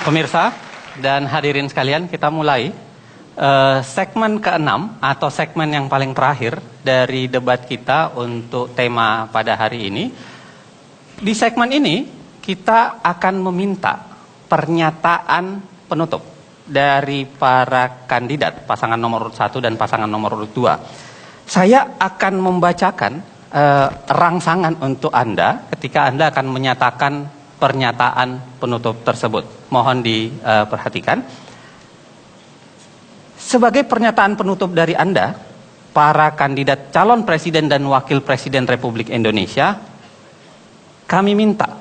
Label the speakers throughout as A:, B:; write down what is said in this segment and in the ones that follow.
A: Pemirsa dan hadirin sekalian, kita mulai segmen ke-6 atau segmen yang paling terakhir dari debat kita untuk tema pada hari ini. Di segmen ini kita akan meminta pernyataan penutup dari para kandidat pasangan nomor urut 1 dan pasangan nomor urut 2. Saya akan membacakan rangsangan untuk Anda ketika Anda akan menyatakan pernyataan penutup tersebut. Mohon diperhatikan. Sebagai pernyataan penutup dari Anda, para kandidat calon presiden dan wakil presiden Republik Indonesia, kami minta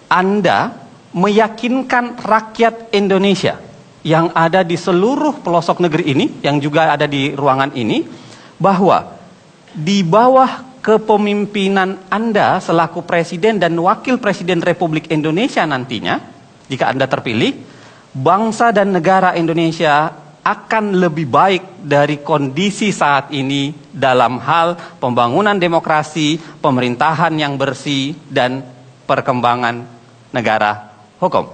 A: Anda meyakinkan rakyat Indonesia yang ada di seluruh pelosok negeri ini, yang juga ada di ruangan ini, bahwa di bawah kepemimpinan Anda selaku presiden dan wakil presiden Republik Indonesia nantinya, jika Anda terpilih, bangsa dan negara Indonesia akan lebih baik dari kondisi saat ini dalam hal pembangunan demokrasi, pemerintahan yang bersih, dan perkembangan negara hukum.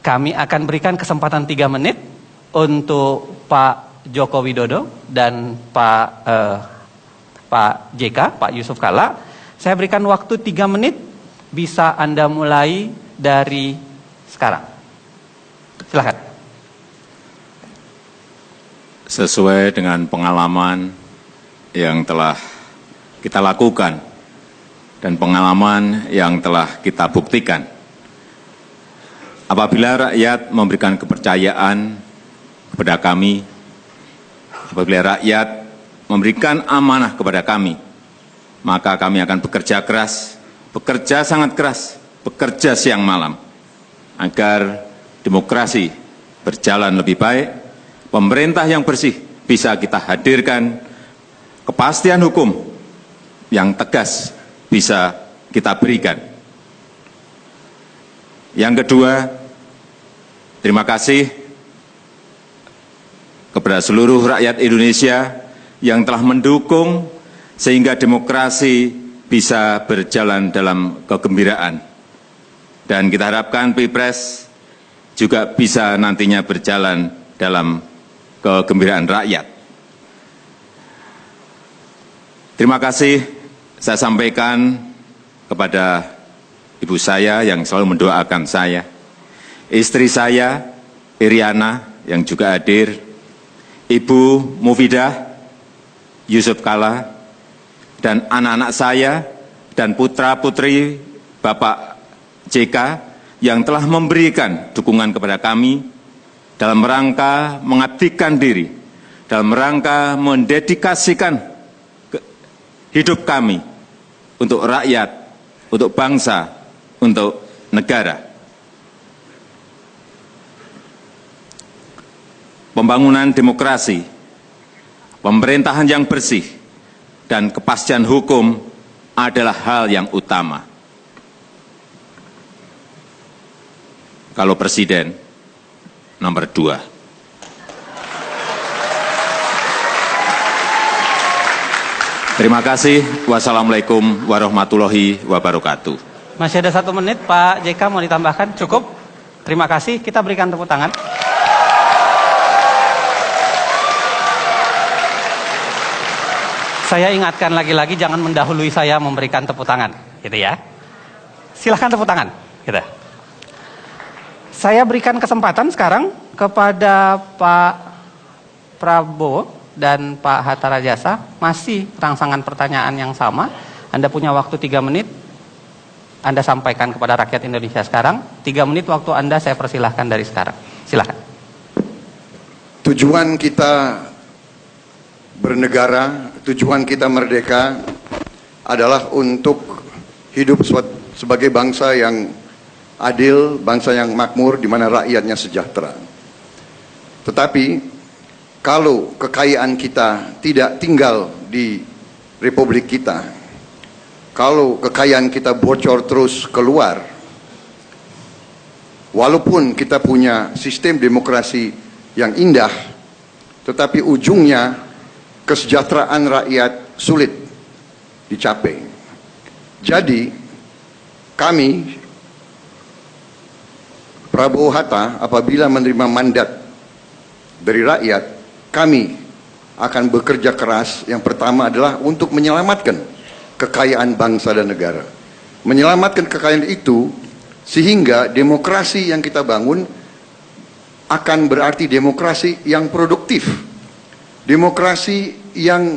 A: Kami akan berikan kesempatan 3 menit untuk Pak Joko Widodo dan Pak JK, Pak Yusuf Kalla. Saya berikan waktu 3 menit, bisa Anda mulai dari sekarang. Silakan.
B: Sesuai dengan pengalaman yang telah kita lakukan dan pengalaman yang telah kita buktikan, apabila rakyat memberikan kepercayaan kepada kami, apabila rakyat memberikan amanah kepada kami, maka kami akan bekerja keras, bekerja sangat keras, bekerja siang malam, agar demokrasi berjalan lebih baik, pemerintah yang bersih bisa kita hadirkan, kepastian hukum yang tegas bisa kita berikan. Yang kedua, terima kasih kepada seluruh rakyat Indonesia yang telah mendukung sehingga demokrasi bisa berjalan dalam kegembiraan. Dan kita harapkan Pilpres juga bisa nantinya berjalan dalam kegembiraan rakyat. Terima kasih saya sampaikan kepada ibu saya yang selalu mendoakan saya, istri saya Iriana yang juga hadir, Ibu Mufidah, Yusuf Kalla, dan anak-anak saya dan putra-putri Bapak JK yang telah memberikan dukungan kepada kami dalam rangka mengabdikan diri, dalam rangka mendedikasikan hidup kami untuk rakyat, untuk bangsa, untuk negara. Pembangunan demokrasi, pemerintahan yang bersih, dan kepastian hukum adalah hal yang utama. Kalau presiden, nomor 2. Terima kasih. Wassalamualaikum warahmatullahi wabarakatuh.
A: Masih ada 1 menit, Pak JK mau ditambahkan? Cukup? Terima kasih, kita berikan tepuk tangan. Saya ingatkan lagi-lagi, jangan mendahului saya memberikan tepuk tangan, gitu ya. Silahkan tepuk tangan, gitu. Saya berikan kesempatan sekarang kepada Pak Prabowo dan Pak Hatta Rajasa, masih rangsangan pertanyaan yang sama. Anda punya waktu 3 menit, Anda sampaikan kepada rakyat Indonesia sekarang. 3 menit waktu Anda saya persilahkan dari sekarang. Silahkan.
C: Tujuan kita bernegara, tujuan kita merdeka adalah untuk hidup sebagai bangsa yang adil, bangsa yang makmur, di mana rakyatnya sejahtera. Tetapi kalau kekayaan kita tidak tinggal di republik kita, kalau kekayaan kita bocor terus keluar, walaupun kita punya sistem demokrasi yang indah, tetapi ujungnya kesejahteraan rakyat sulit dicapai. Jadi kami Prabowo Hatta apabila menerima mandat dari rakyat, kami akan bekerja keras. Yang pertama adalah untuk menyelamatkan kekayaan bangsa dan negara. Menyelamatkan kekayaan itu sehingga demokrasi yang kita bangun akan berarti demokrasi yang produktif. Demokrasi yang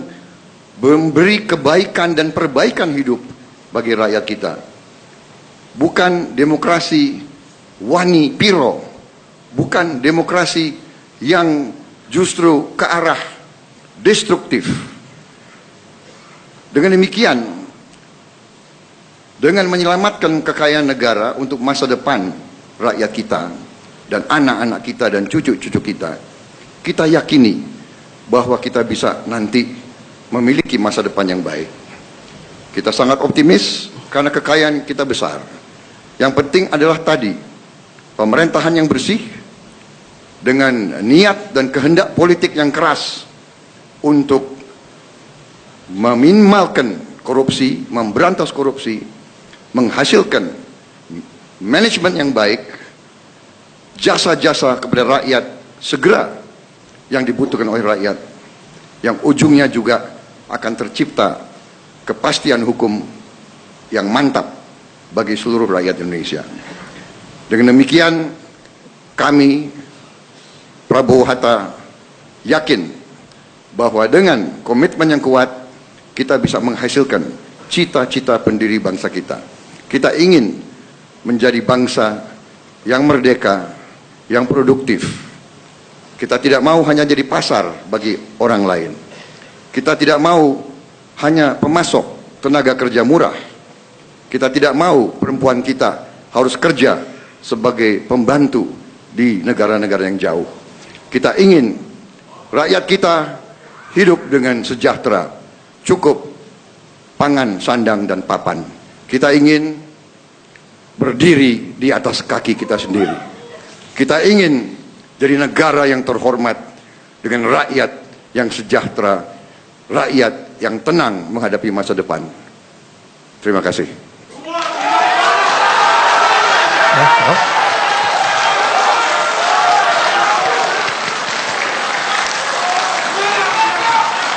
C: memberi kebaikan dan perbaikan hidup bagi rakyat kita. Bukan demokrasi wani piro, bukan demokrasi yang justru ke arah destruktif. Dengan demikian, dengan menyelamatkan kekayaan negara untuk masa depan rakyat kita dan anak-anak kita dan cucu-cucu kita, kita yakini bahwa kita bisa nanti memiliki masa depan yang baik. Kita sangat optimis karena kekayaan kita besar. Yang penting adalah tadi, pemerintahan yang bersih dengan niat dan kehendak politik yang keras untuk meminimalkan korupsi, memberantas korupsi, menghasilkan manajemen yang baik, jasa-jasa kepada rakyat segera yang dibutuhkan oleh rakyat, yang ujungnya juga akan tercipta kepastian hukum yang mantap bagi seluruh rakyat Indonesia. Dengan demikian, kami Prabowo Hatta yakin bahwa dengan komitmen yang kuat kita bisa menghasilkan cita-cita pendiri bangsa kita. Kita ingin menjadi bangsa yang merdeka, yang produktif. Kita tidak mau hanya jadi pasar bagi orang lain. Kita tidak mau hanya pemasok tenaga kerja murah. Kita tidak mau perempuan kita harus kerja sebagai pembantu di negara-negara yang jauh. Kita ingin rakyat kita hidup dengan sejahtera, cukup pangan, sandang, dan papan. Kita ingin berdiri di atas kaki kita sendiri. Kita ingin jadi negara yang terhormat dengan rakyat yang sejahtera, rakyat yang tenang menghadapi masa depan. Terima kasih.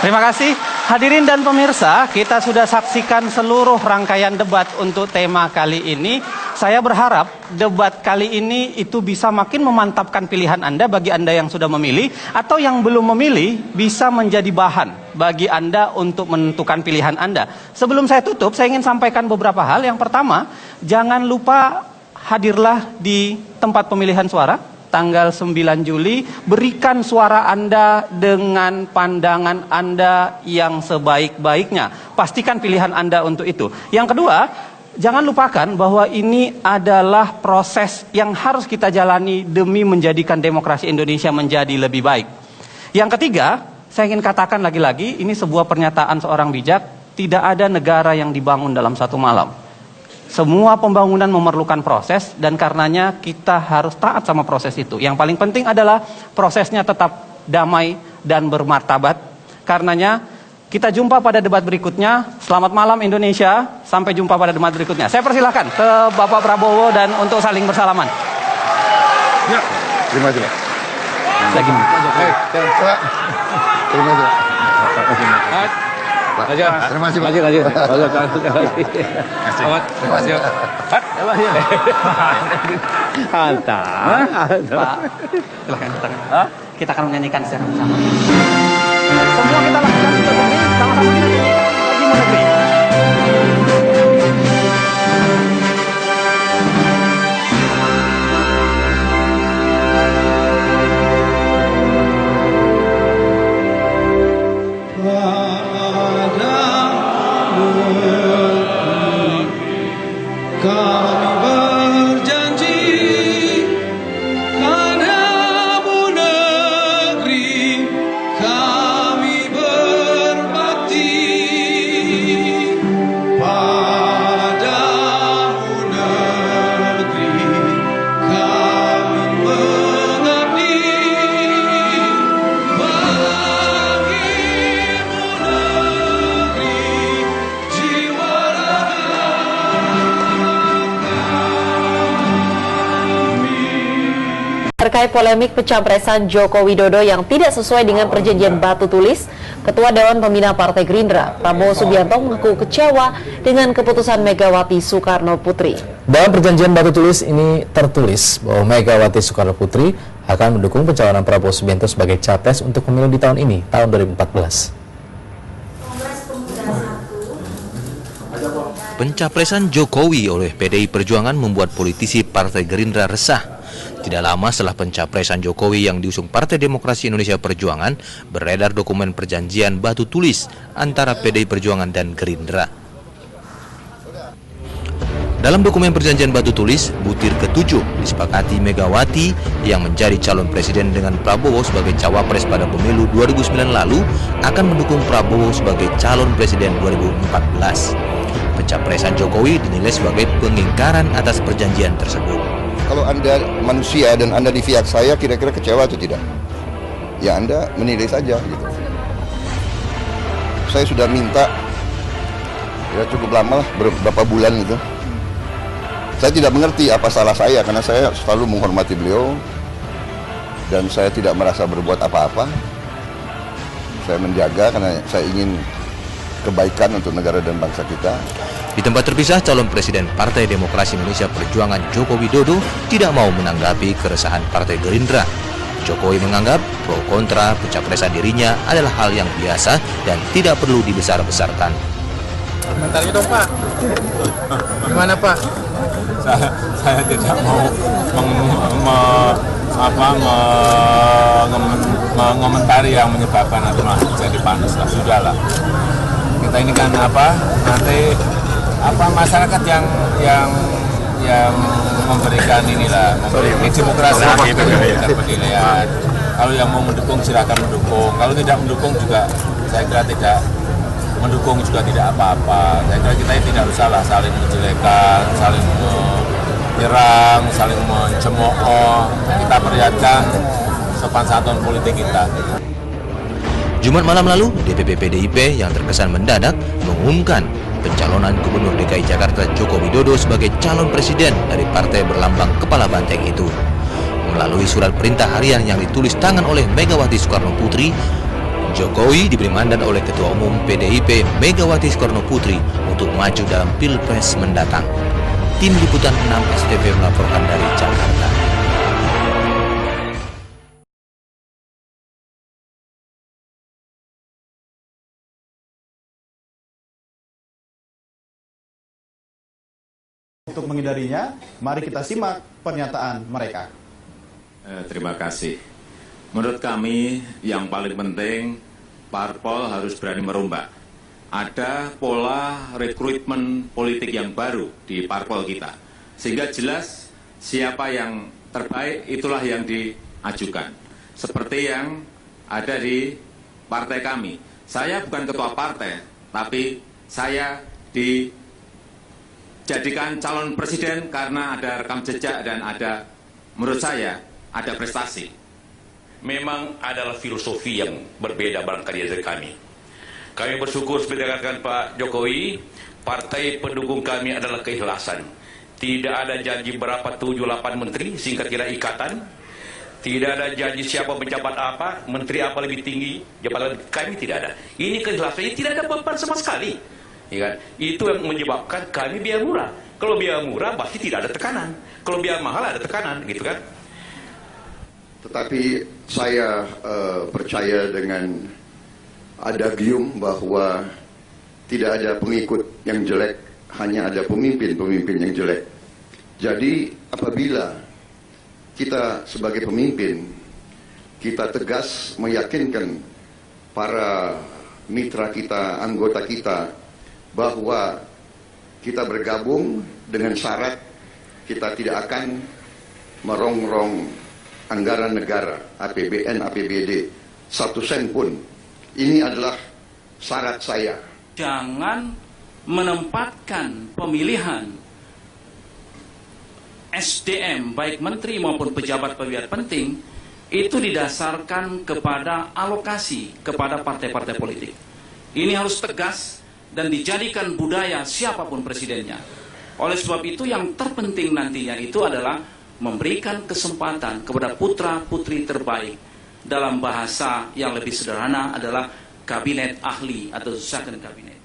A: Terima kasih hadirin dan pemirsa, kita sudah saksikan seluruh rangkaian debat untuk tema kali ini. Saya berharap debat kali ini itu bisa makin memantapkan pilihan Anda bagi Anda yang sudah memilih, atau yang belum memilih bisa menjadi bahan bagi Anda untuk menentukan pilihan Anda. Sebelum saya tutup, saya ingin sampaikan beberapa hal. Yang pertama, jangan lupa hadirlah di tempat pemilihan suara tanggal 9 Juli, berikan suara Anda dengan pandangan Anda yang sebaik-baiknya. Pastikan pilihan Anda untuk itu. Yang kedua, jangan lupakan bahwa ini adalah proses yang harus kita jalani demi menjadikan demokrasi Indonesia menjadi lebih baik. Yang ketiga, saya ingin katakan lagi-lagi, ini sebuah pernyataan seorang bijak, tidak ada negara yang dibangun dalam satu malam. Semua pembangunan memerlukan proses, dan karenanya kita harus taat sama proses itu. Yang paling penting adalah prosesnya tetap damai dan bermartabat. Karenanya kita jumpa pada debat berikutnya. Selamat malam Indonesia, sampai jumpa pada debat berikutnya. Saya persilahkan ke Bapak Prabowo dan untuk saling bersalaman.
C: Ya, terima kasih.
A: Lagi.
C: Terima kasih.
D: Aja,
C: Terima kasih, Pak.
D: aja.
A: Pak, silakan. Kita akan menyanyikan secara bersama. Semua kita lakukan untuk demi sama-sama kita nyanyikan Haji Negeri.
E: Kami berjanji karena Bu Negeri
D: terkait polemik pencapresan Joko Widodo yang tidak sesuai dengan perjanjian batu tulis, Ketua Dewan Pembina Partai Gerindra, Prabowo Subianto mengaku kecewa dengan keputusan Megawati Soekarno Putri.
F: Dalam perjanjian batu tulis ini tertulis bahwa Megawati Soekarno Putri akan mendukung pencalonan Prabowo Subianto sebagai capres untuk pemilu di tahun ini, tahun 2014.
G: Pencapresan Jokowi oleh PDI Perjuangan membuat politisi Partai Gerindra resah. Tidak lama setelah pencapresan Jokowi yang diusung Partai Demokrasi Indonesia Perjuangan, beredar dokumen perjanjian batu tulis antara PDI Perjuangan dan Gerindra. Dalam dokumen perjanjian batu tulis, butir ke-7 disepakati Megawati yang menjadi calon presiden dengan Prabowo sebagai cawapres pada pemilu 2009 lalu akan mendukung Prabowo sebagai calon presiden 2014. Pencapresan Jokowi dinilai sebagai pengingkaran atas perjanjian tersebut.
C: Kalau Anda manusia dan Anda di pihak saya, kira-kira kecewa atau tidak? Ya Anda menilai saja gitu. Saya sudah minta, ya cukup lama lah, beberapa bulan gitu. Saya tidak mengerti apa salah saya, karena saya selalu menghormati beliau dan saya tidak merasa berbuat apa-apa. Saya menjaga karena saya ingin kebaikan untuk negara dan bangsa kita.
G: Di tempat terpisah, calon presiden Partai Demokrasi Indonesia Perjuangan Joko Widodo tidak mau menanggapi keresahan Partai Gerindra. Jokowi menganggap pro kontra pencapresan dirinya adalah hal yang biasa dan tidak perlu dibesar-besarkan.
H: Komentarnya dong Pak, gimana Pak?
I: Saya tidak mau mengomentari yang menyebabkan atau jadi panas lah, sudahlah. Kita ini kan nanti masyarakat yang memberikan inilah, memberikan demokrasi, memberikan penilaian. Kalau yang mau mendukung silakan mendukung, kalau tidak mendukung juga saya kira tidak mendukung juga tidak apa-apa. Saya kira kita tidak usahlah saling menjelekan, saling menyerang, saling mencemooh. Kita perlihatkan sopan santun politik kita.
G: Jumat malam lalu, DPP PDIP yang terkesan mendadak mengumumkan pencalonan Gubernur DKI Jakarta Joko Widodo sebagai calon presiden dari partai berlambang kepala banteng itu. Melalui surat perintah harian yang ditulis tangan oleh Megawati Soekarno Putri, Jokowi diberi mandat oleh Ketua Umum PDIP Megawati Soekarno Putri untuk maju dalam Pilpres mendatang. Tim Liputan 6 STV melaporkan dari Jakarta.
J: Untuk menghindarinya, mari kita simak pernyataan mereka.
B: Terima kasih. Menurut kami yang paling penting, parpol harus berani merombak. Ada pola rekrutmen politik yang baru di parpol kita. Sehingga jelas siapa yang terbaik itulah yang diajukan. Seperti yang ada di partai kami. Saya bukan ketua partai, tapi saya dijadikan calon presiden karena ada rekam jejak dan ada, menurut saya, ada prestasi.
K: Memang adalah filosofi yang berbeda barangkali dari kami. Kami bersyukur seperti dikatakan Pak Jokowi, partai pendukung kami adalah keikhlasan. Tidak ada janji berapa 7-8 menteri sehingga tidak ikatan. Tidak ada janji siapa menjabat apa, menteri apa lebih tinggi, jabatan kami tidak ada. Ini keikhlasan, ini tidak ada beban sama sekali. Ya kan? Itu yang menyebabkan kami biaya murah. Kalau biaya murah pasti tidak ada tekanan. Kalau biaya mahal ada tekanan, gitu kan?
C: Tetapi saya percaya dengan adagium bahwa tidak ada pengikut yang jelek, hanya ada pemimpin-pemimpin yang jelek. Jadi apabila kita sebagai pemimpin, kita tegas meyakinkan para mitra kita, anggota kita, bahwa kita bergabung dengan syarat kita tidak akan merongrong anggaran negara, APBN, APBD, 1 sen pun. Ini adalah syarat saya.
L: Jangan menempatkan pemilihan SDM, baik menteri maupun pejabat-pejabat penting, itu didasarkan kepada alokasi kepada partai-partai politik. Ini harus tegas dan dijadikan budaya siapapun presidennya. Oleh sebab itu yang terpenting nantinya itu adalah memberikan kesempatan kepada putra-putri terbaik, dalam bahasa yang lebih sederhana adalah kabinet ahli atau second kabinet.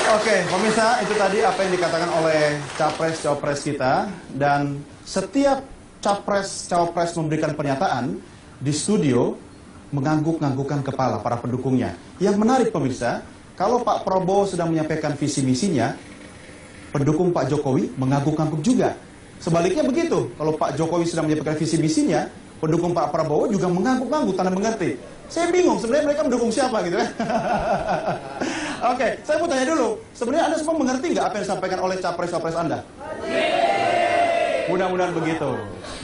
J: Oke, pemirsa, itu tadi apa yang dikatakan oleh capres-cawapres kita. Dan setiap capres-cawapres memberikan pernyataan di studio, mengangguk-anggukkan kepala para pendukungnya. Yang menarik pemirsa, kalau Pak Prabowo sedang menyampaikan visi misinya, pendukung Pak Jokowi mengangguk-angguk juga. Sebaliknya begitu, kalau Pak Jokowi sedang menyampaikan visi misinya, pendukung Pak Prabowo juga mengangguk-angguk, tanda mengerti. Saya bingung, sebenarnya mereka mendukung siapa gitu ya. Oke, saya mau tanya dulu, sebenarnya Anda semua mengerti nggak apa yang disampaikan oleh capres-capres Anda? Mudah-mudahan begitu.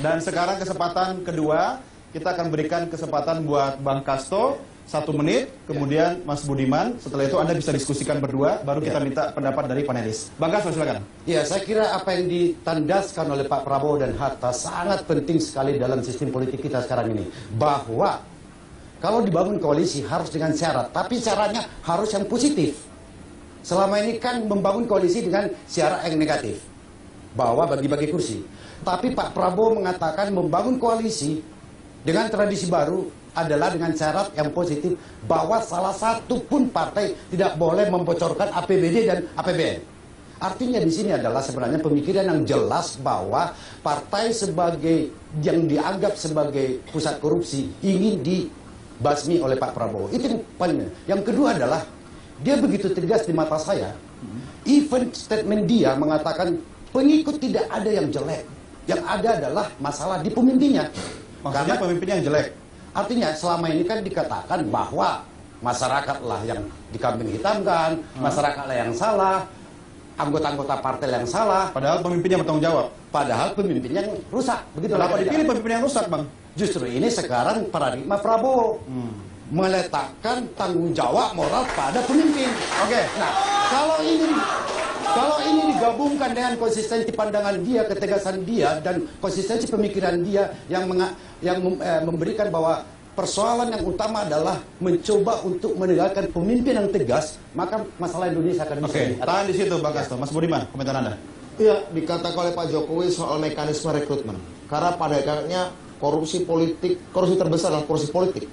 J: Dan sekarang kesempatan kedua, kita akan berikan kesempatan buat Bang Kasto 1 menit, kemudian Mas Budiman. Setelah itu Anda bisa diskusikan berdua, baru kita minta pendapat dari panelis. Bang Kasto, silakan.
M: Ya, saya kira apa yang ditandaskan oleh Pak Prabowo dan Hatta sangat penting sekali dalam sistem politik kita sekarang ini. Bahwa kalau dibangun koalisi harus dengan syarat, tapi caranya harus yang positif. Selama ini kan membangun koalisi dengan syarat yang negatif, bahwa bagi-bagi kursi. Tapi Pak Prabowo mengatakan membangun koalisi dengan tradisi baru adalah dengan syarat yang positif, bahwa salah satu pun partai tidak boleh membocorkan APBD dan APBN. Artinya di sini adalah sebenarnya pemikiran yang jelas bahwa partai sebagai yang dianggap sebagai pusat korupsi ingin dibasmi oleh Pak Prabowo. Itu yang paling. Yang kedua adalah dia begitu tegas di mata saya. Even statement dia mengatakan pengikut tidak ada yang jelek. Yang ada adalah masalah di pemimpinnya.
J: Maksudnya pemimpinnya yang jelek?
M: Artinya selama ini kan dikatakan bahwa masyarakatlah yang dikambing hitamkan, masyarakatlah yang salah, anggota-anggota partai yang salah.
J: Padahal pemimpinnya bertanggung jawab.
M: Padahal pemimpinnya yang rusak. Begitu.
J: Kenapa dipilih pemimpin yang rusak, Bang?
M: Justru ini sekarang paradigma Prabowo. Meletakkan tanggung jawab moral pada pemimpin.
J: Oke.
M: Nah, kalau ini digabungkan dengan konsistensi pandangan dia, ketegasan dia, dan konsistensi pemikiran dia yang memberikan bahwa persoalan yang utama adalah mencoba untuk menegakkan pemimpin yang tegas, maka masalah Indonesia akan bisa.
J: Oke, tahan di situ Bang Kasto. Mas Budiman, komentar Anda.
N: Iya, dikatakan oleh Pak Jokowi soal mekanisme rekrutmen. Karena pada akhirnya korupsi terbesar adalah korupsi politik.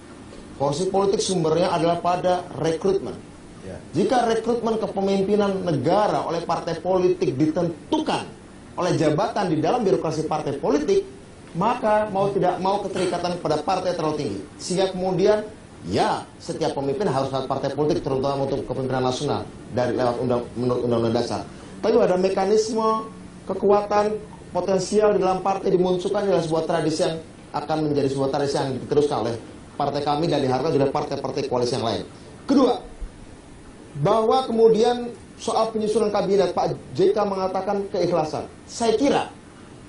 N: Korupsi politik sumbernya adalah pada rekrutmen. Jika rekrutmen kepemimpinan negara oleh partai politik ditentukan oleh jabatan di dalam birokrasi partai politik, maka mau tidak mau keterikatan pada partai terlalu tinggi. Sehingga kemudian, ya, setiap pemimpin harus lewat partai politik, terutama untuk kepemimpinan nasional, dari lewat menurut Undang-Undang Dasar. Tapi ada mekanisme kekuatan potensial di dalam partai dimunculkan adalah sebuah tradisi yang akan menjadi sebuah tradisi yang diteruskan oleh partai kami dan diharapkan juga partai-partai koalisi yang lain. Kedua, bahwa kemudian soal penyusunan kabinet, Pak JK mengatakan keikhlasan. Saya kira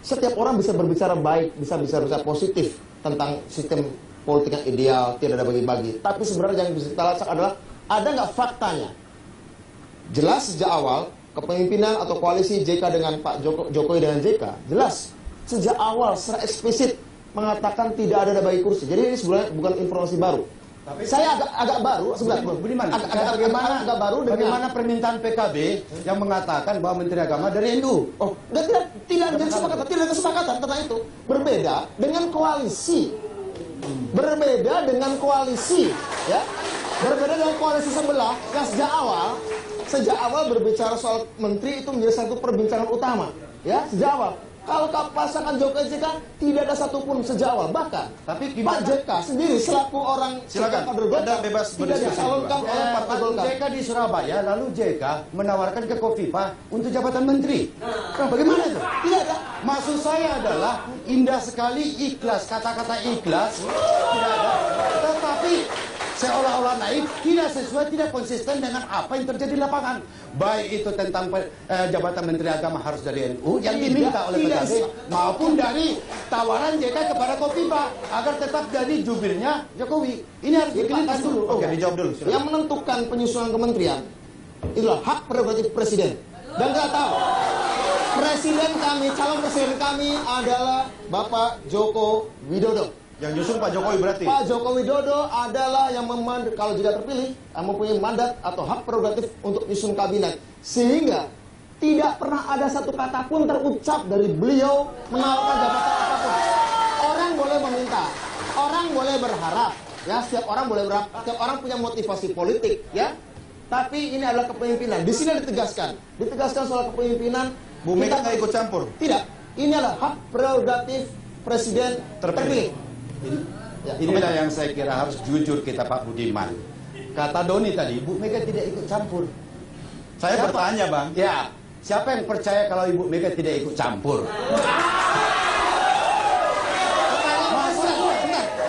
N: setiap orang bisa berbicara baik, bisa berbicara positif tentang sistem politik yang ideal, tidak ada bagi-bagi. Tapi sebenarnya yang bisa kita lacak adalah, ada nggak faktanya? Jelas sejak awal, kepemimpinan atau koalisi JK dengan Pak Jokowi dengan JK, jelas sejak awal secara eksplisit mengatakan tidak ada bagi kursi. Jadi ini sebenarnya bukan informasi baru. Tapi saya agak baru sebenarnya. Agak baru dengan
M: bagaimana permintaan PKB yang mengatakan bahwa Menteri Agama dari NU.
N: Oh, tidak ada kesepakatan tentang itu. Berbeda dengan koalisi. Berbeda dengan koalisi, ya. Berbeda dengan koalisi sebelah yang sejak awal berbicara soal menteri itu menjadi satu perbincangan utama, ya, sejak awal. Kalau pasangan Jokowi JK tidak ada satupun sejak awal, bahkan tapi Pak JK sendiri selaku orang
J: kader Golkar bebas
M: tidak dicalonkan oleh Partai Golkar. JK di Surabaya, lalu JK menawarkan ke Kofifa untuk jabatan menteri. Nah, bagaimana itu? Tidak ada. Maksud saya adalah indah sekali ikhlas, kata-kata ikhlas tidak ada. Tetapi seolah-olah naif, tidak sesuai, tidak konsisten dengan apa yang terjadi di lapangan. Baik itu tentang jabatan Menteri Agama harus dari NU yang diminta oleh PKB, maupun dari tawaran JK kepada Kofifa agar tetap jadi jubirnya Jokowi. Ini harus dikelilintas dulu.
J: Oke, dijawab dulu.
N: Yang menentukan penyusunan kementerian itulah hak prerogatif presiden. Dan nggak tahu, presiden kami, calon presiden kami adalah Bapak Joko Widodo.
J: Yang nyusun Pak Jokowi berarti?
N: Pak Joko Widodo adalah yang kalau jika terpilih, yang mempunyai mandat atau hak prerogatif untuk nyusun kabinet. Sehingga tidak pernah ada satu kata pun terucap dari beliau menawarkan jabatan apapun. Orang boleh meminta, orang boleh berharap, ya, setiap orang boleh berharap, setiap orang punya motivasi politik, ya. Tapi ini adalah kepemimpinan. Di sini ditegaskan soal kepemimpinan.
J: Bu Mega nggak ikut campur?
N: Tidak. Ini adalah hak prerogatif Presiden terpilih.
M: Inilah yang saya kira harus jujur kita, Pak Budiman. Kata Doni tadi, Bu Mega tidak ikut campur.
J: Saya bertanya, Bang.
M: Ya, siapa yang percaya kalau Ibu Mega tidak ikut campur?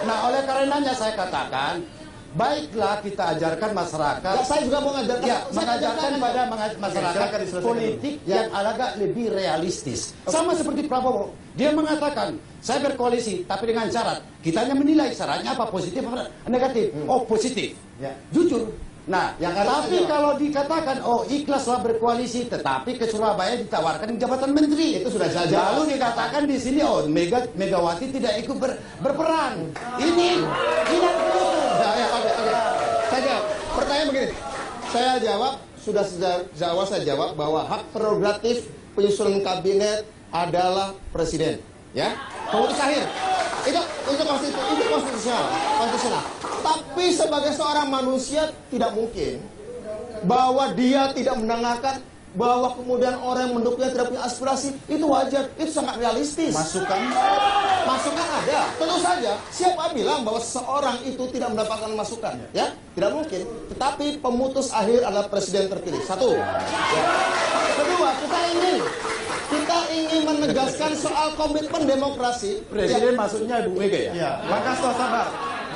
M: Nah, oleh karenanya saya katakan, baiklah kita ajarkan masyarakat.
N: Ya, saya juga mau mengajarkan.
M: Ya, mengajarkan pada masyarakat politik yang agak lebih realistis. Sama seperti Prabowo. Dia mengatakan, saya berkoalisi, tapi dengan syarat. Kita hanya menilai syaratnya apa, positif apa negatif. Oh, positif.
N: Ya.
M: Jujur. Nah, tapi kalau dikatakan, oh ikhlaslah berkoalisi, tetapi ke Surabaya ditawarkan jabatan menteri.
N: Itu sudah saja.
M: Lalu dikatakan di sini, oh Megawati tidak ikut berperan. Ini tidak betul.
N: Saya jawab. Pertanyaan begini. Saya jawab, saya jawab bahwa hak prerogatif penyusunan kabinet adalah presiden, ya. Keputusan akhir. Itu konstitusional. Tapi sebagai seorang manusia tidak mungkin bahwa dia tidak mendengarkan, bahwa kemudian orang yang mendukungnya tidak punya aspirasi. Itu wajar, itu sangat realistis. Masukan ada. Tentu saja, siapa bilang bahwa seseorang itu tidak mendapatkan masukan, ya? Tidak mungkin. Tetapi pemutus akhir adalah presiden terpilih. Satu. Ya. Kedua, kita ingin menegaskan soal komitmen demokrasi.
M: Presiden maksudnya Bu Mega, ya?
J: Ya, maka sabar.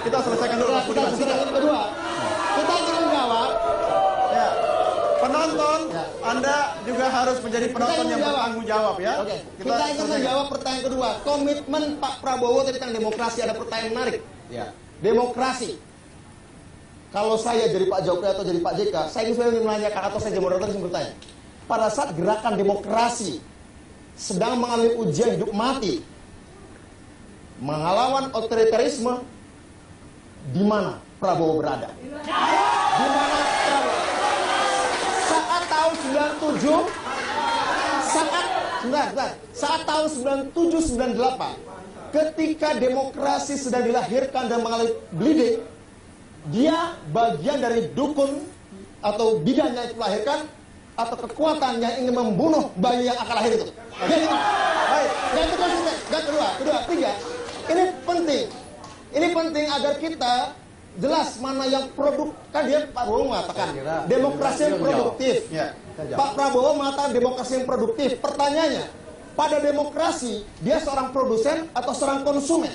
J: Kita selesaikan dulu.
N: Kedua, kita ingin menjawab.
J: Ya. Penonton, Anda juga harus menjadi penonton yang bertanggung jawab, ya.
N: Oke. Kita ingin menjawab pertanyaan kedua. Komitmen Pak Prabowo tentang demokrasi, ada pertanyaan menarik.
M: Ya.
N: Demokrasi. Kalau saya jadi Pak Jokowi atau jadi Pak JK, saya ingin menanyakan atau saya jadi moderator ingin bertanya. Pada saat gerakan demokrasi sedang mengalami ujian hidup mati, melawan otoritarisme, di mana Prabowo berada? Di mana Prabowo? Saat tahun 97, saat tahun 97-98, ketika demokrasi sedang dilahirkan dan mengalami bleeding, dia bagian dari dukun atau bidannya itu melahirkan, atau kekuatan yang ingin membunuh bayi yang akan lahir itu. Jadi, baik. Dan itu konsisten. Dan kedua, tiga. Ini penting agar kita jelas mana yang produk. Kan dia Pak Prabowo mengatakan demokrasi yang produktif. Pak Prabowo mengatakan demokrasi yang produktif. Pertanyaannya, pada demokrasi dia seorang produsen atau seorang konsumen?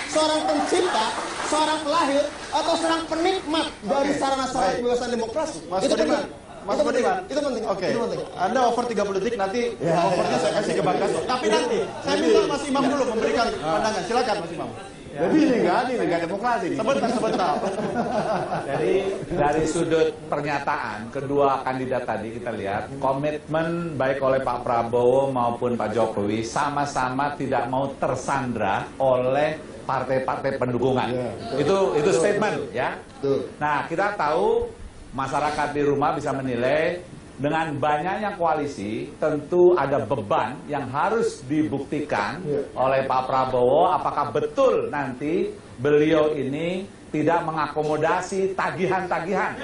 N: Seorang pencipta, seorang pelahir, atau seorang penikmat dari sarana-sarana kebebasan demokrasi? Itu penting. Itu penting.
J: Oke. Anda over 30 detik, nanti overnya saya kasih ke Bang Kaso. Tapi nanti saya minta Mas Imam dulu memberikan pandangan. Silakan Mas Imam.
O: Jadi ini enggak demokrasi nih.
J: Sebentar.
O: Jadi dari sudut pernyataan kedua kandidat tadi kita lihat komitmen baik oleh Pak Prabowo maupun Pak Jokowi sama-sama tidak mau tersandra oleh partai-partai pendukungan. Itu statement, ya. Nah, kita tahu masyarakat di rumah bisa menilai dengan banyaknya koalisi tentu ada beban yang harus dibuktikan oleh Pak Prabowo apakah betul nanti beliau ini tidak mengakomodasi tagihan-tagihan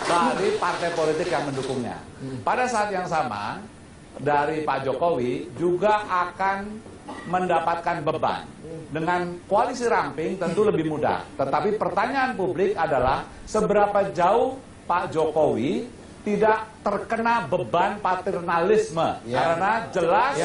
O: dari partai politik yang mendukungnya. Pada saat yang sama dari Pak Jokowi juga akan mendapatkan beban. Dengan koalisi ramping tentu lebih mudah. Tetapi pertanyaan publik adalah seberapa jauh Pak Jokowi tidak terkena beban paternalisme. Karena jelas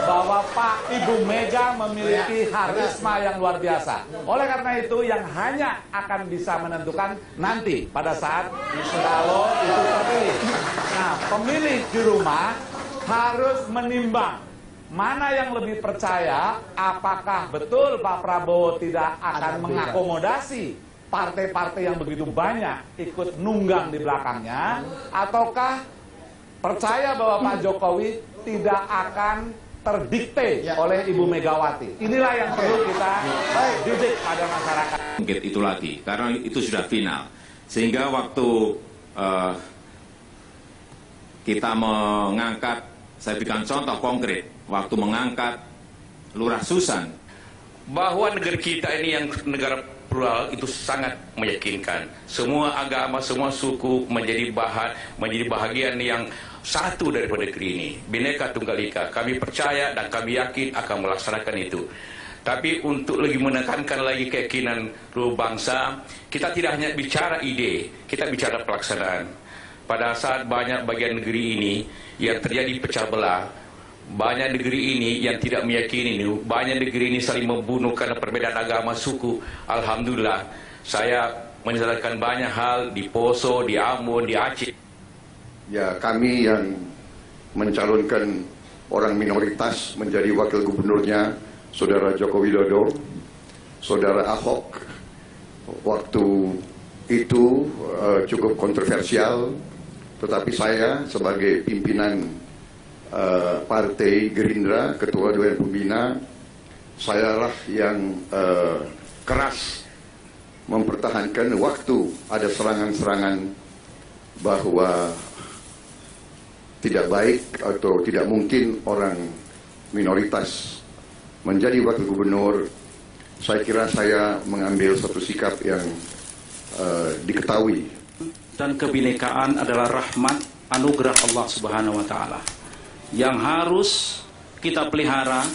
O: bahwa Pak Ibu Mega memiliki karisma yang luar biasa. Oleh karena itu yang hanya akan bisa menentukan nanti pada saat kalau itu terpilih. Nah, pemilih di rumah harus menimbang mana yang lebih percaya, apakah betul Pak Prabowo tidak akan mengakomodasi partai-partai yang begitu banyak ikut nunggang di belakangnya, ataukah percaya bahwa Pak Jokowi tidak akan terdikte oleh Ibu Megawati. Inilah yang perlu kita didik pada masyarakat.
B: Mungkin itu lagi, karena itu sudah final. Sehingga waktu kita mengangkat, saya berikan contoh konkret, waktu mengangkat Lurah Susan.
K: Bahwa negara kita ini yang negara plural itu sangat meyakinkan. Semua agama, semua suku menjadi bahagian yang satu daripada negeri ini. Bhinneka Tunggal Ika. Kami percaya dan kami yakin akan melaksanakan itu. Tapi untuk lebih menekankan lagi keyakinan seluruh bangsa, kita tidak hanya bicara ide, kita bicara pelaksanaan. Pada saat banyak bagian negeri ini yang terjadi pecah belah, banyak negeri ini yang tidak meyakini ini, banyak negeri ini saling membunuh karena perbedaan agama, suku. Alhamdulillah, saya menyelesaikan banyak hal di Poso, di Ambon, di Aceh.
C: Ya, kami yang mencalonkan orang minoritas menjadi wakil gubernurnya Saudara Joko Widodo, Saudara Ahok, waktu itu cukup kontroversial, tetapi saya sebagai pimpinan Partai Gerindra, Ketua Dewan Pembina, sayalah yang keras mempertahankan waktu ada serangan-serangan bahwa tidak baik atau tidak mungkin orang minoritas menjadi wakil gubernur. Saya kira saya mengambil satu sikap yang diketahui.
L: Dan kebinekaan adalah rahmat anugerah Allah Subhanahu wa Ta'ala yang harus kita pelihara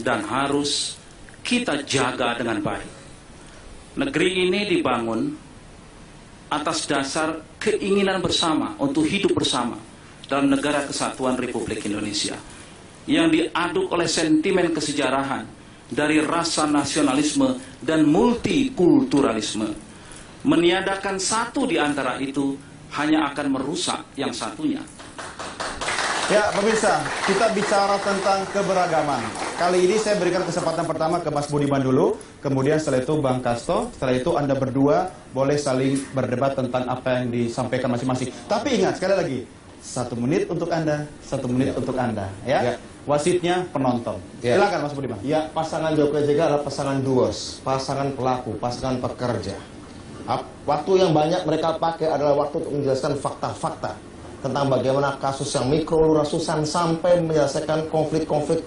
L: dan harus kita jaga dengan baik. Negeri ini dibangun atas dasar keinginan bersama untuk hidup bersama dalam negara kesatuan Republik Indonesia yang diaduk oleh sentimen kesejarahan dari rasa nasionalisme dan multikulturalisme. Meniadakan satu di antara itu hanya akan merusak yang satunya.
J: Ya, pemirsa, kita bicara tentang keberagaman. Kali ini saya berikan kesempatan pertama ke Mas Budiman dulu, kemudian setelah itu Bang Kasto, setelah itu Anda berdua boleh saling berdebat tentang apa yang disampaikan masing-masing. Tapi ingat, sekali lagi, 1 menit untuk Anda, 1 menit untuk Anda. Ya. Wasitnya penonton. Silakan Mas Budiman.
N: Ya, pasangan Jokowi JK adalah pasangan duos, pasangan pelaku, pasangan pekerja. Waktu yang banyak mereka pakai adalah waktu untuk menjelaskan fakta-fakta tentang bagaimana kasus yang mikro Lurah Susan sampai menyelesaikan konflik-konflik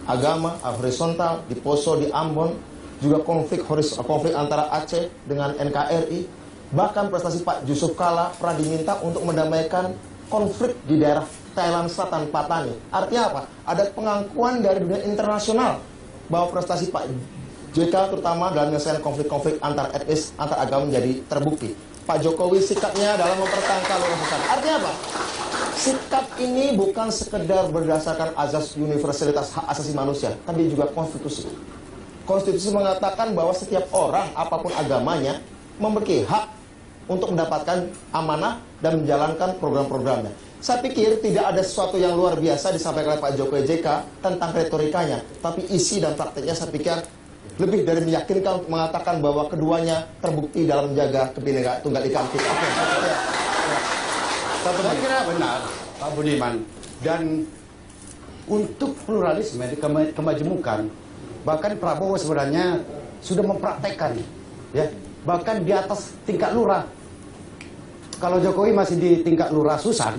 N: agama horizontal di Poso, di Ambon, juga konflik antara Aceh dengan NKRI. Bahkan prestasi Pak Yusuf Kala pernah diminta untuk mendamaikan konflik di daerah Thailand Selatan, Patani. Artinya apa? Ada pengakuan dari dunia internasional bahwa prestasi Pak JK terutama dalam menyelesaikan konflik-konflik antar etnis, antar agama menjadi terbukti. Pak Jokowi sikapnya dalam mempertahankan Lurah Susan. Artinya apa? Sikap ini bukan sekedar berdasarkan azas universalitas hak asasi manusia, tapi juga konstitusi. Konstitusi mengatakan bahwa setiap orang, apapun agamanya, memiliki hak untuk mendapatkan amanah dan menjalankan program-programnya. Saya pikir tidak ada sesuatu yang luar biasa disampaikan oleh Pak Jokowi JK tentang retorikanya, tapi isi dan praktiknya saya pikir lebih dari meyakinkan untuk mengatakan bahwa keduanya terbukti dalam menjaga Bhinneka Tunggal Ika kita.
M: Saya kira benar, Pak Budiman. Dan untuk pluralisme, kemajemukan, bahkan Prabowo sebenarnya sudah mempraktekkan, ya, bahkan di atas tingkat lurah. Kalau Jokowi masih di tingkat Lurah Susan,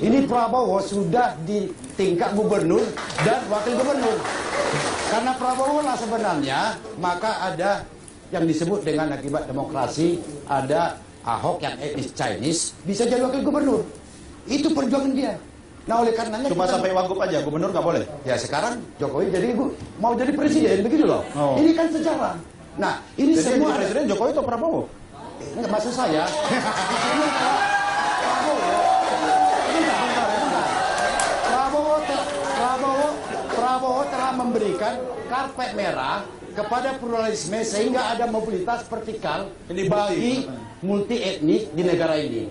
M: ini Prabowo sudah di tingkat gubernur dan wakil gubernur. Karena Prabowo lah sebenarnya, maka ada yang disebut dengan akibat demokrasi, ada Ahok yang etnis Chinese, bisa jadi wakil gubernur. Itu perjuangan dia. Nah, oleh karenanya
J: cuma sampai wagub aja, gubernur nggak boleh?
M: Ya, sekarang Jokowi mau jadi presiden, begitu loh. Oh. Ini kan sejarah. Nah, ini jadi semua
J: presiden Jokowi atau Prabowo?
M: Enggak, maksud saya. Prabowo telah memberikan karpet merah kepada pluralisme sehingga ada mobilitas vertikal bagi multi etnik di negara ini.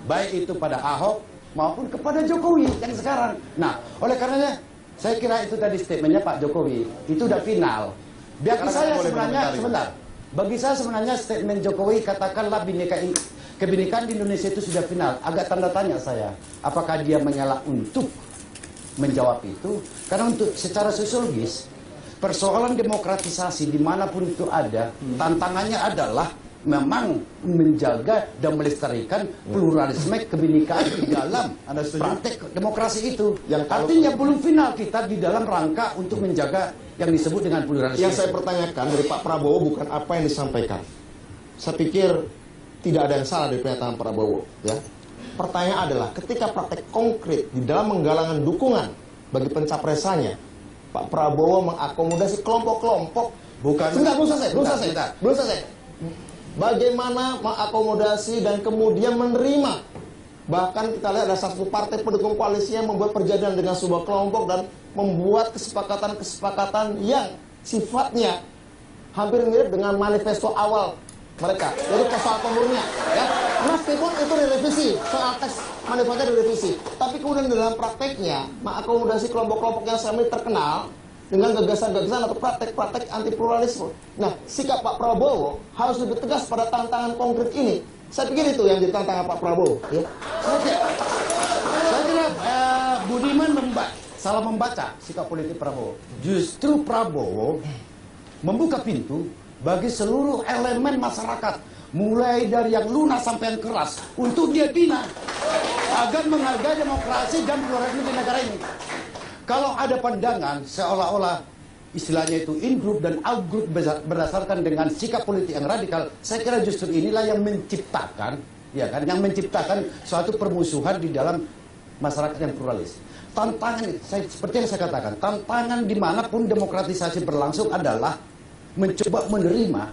M: Baik itu pada Ahok maupun kepada Jokowi yang sekarang. Nah, oleh karenanya saya kira itu tadi statementnya Pak Jokowi itu udah final. Bagi saya sebenarnya sebentar. Bagi saya sebenarnya statement Jokowi katakanlah kebinekaan di Indonesia itu sudah final. Agak tanda tanya saya. Apakah dia mengalah untuk menjawab itu? Karena untuk secara sosiologis persoalan demokratisasi dimanapun itu ada, tantangannya adalah memang menjaga dan melestarikan pluralisme kebinekaan di dalam praktek demokrasi itu. Artinya belum final kita di dalam rangka untuk menjaga yang disebut dengan pluralisme.
N: Yang saya pertanyakan dari Pak Prabowo bukan apa yang disampaikan. Saya pikir tidak ada yang salah dari pernyataan Prabowo. Ya. Pertanyaan adalah ketika praktek konkret di dalam menggalangkan dukungan bagi pencapresannya, Pak Prabowo mengakomodasi kelompok-kelompok. Belum selesai. Bagaimana mengakomodasi dan kemudian menerima. Bahkan kita lihat ada satu partai pendukung koalisi yang membuat perjanjian dengan sebuah kelompok dan membuat kesepakatan-kesepakatan yang sifatnya hampir mirip dengan manifesto awal mereka. Jadi soal pemurnian, ya. Meskipun itu direvisi, soal teks manifesto direvisi. Tapi kemudian dalam prakteknya mengakomodasi kelompok-kelompok yang selama ini terkenal dengan gagasan-gagasan atau praktek-praktek anti pluralisme. Nah, sikap Pak Prabowo harus lebih tegas pada tantangan konkret ini. Saya pikir itu yang ditantang Pak Prabowo. Ya.
M: Saya kira Budiman salah membaca sikap politik Prabowo. Justru Prabowo membuka pintu bagi seluruh elemen masyarakat, mulai dari yang lunak sampai yang keras, untuk dia bina agar menghargai demokrasi dan pluralisme di negara ini. Kalau ada pandangan seolah-olah istilahnya itu in-group dan out-group berdasarkan dengan sikap politik yang radikal, saya kira justru inilah yang menciptakan, ya kan, yang menciptakan suatu permusuhan di dalam masyarakat yang pluralis. Tantangan, seperti yang saya katakan, tantangan dimanapun demokratisasi berlangsung adalah mencoba menerima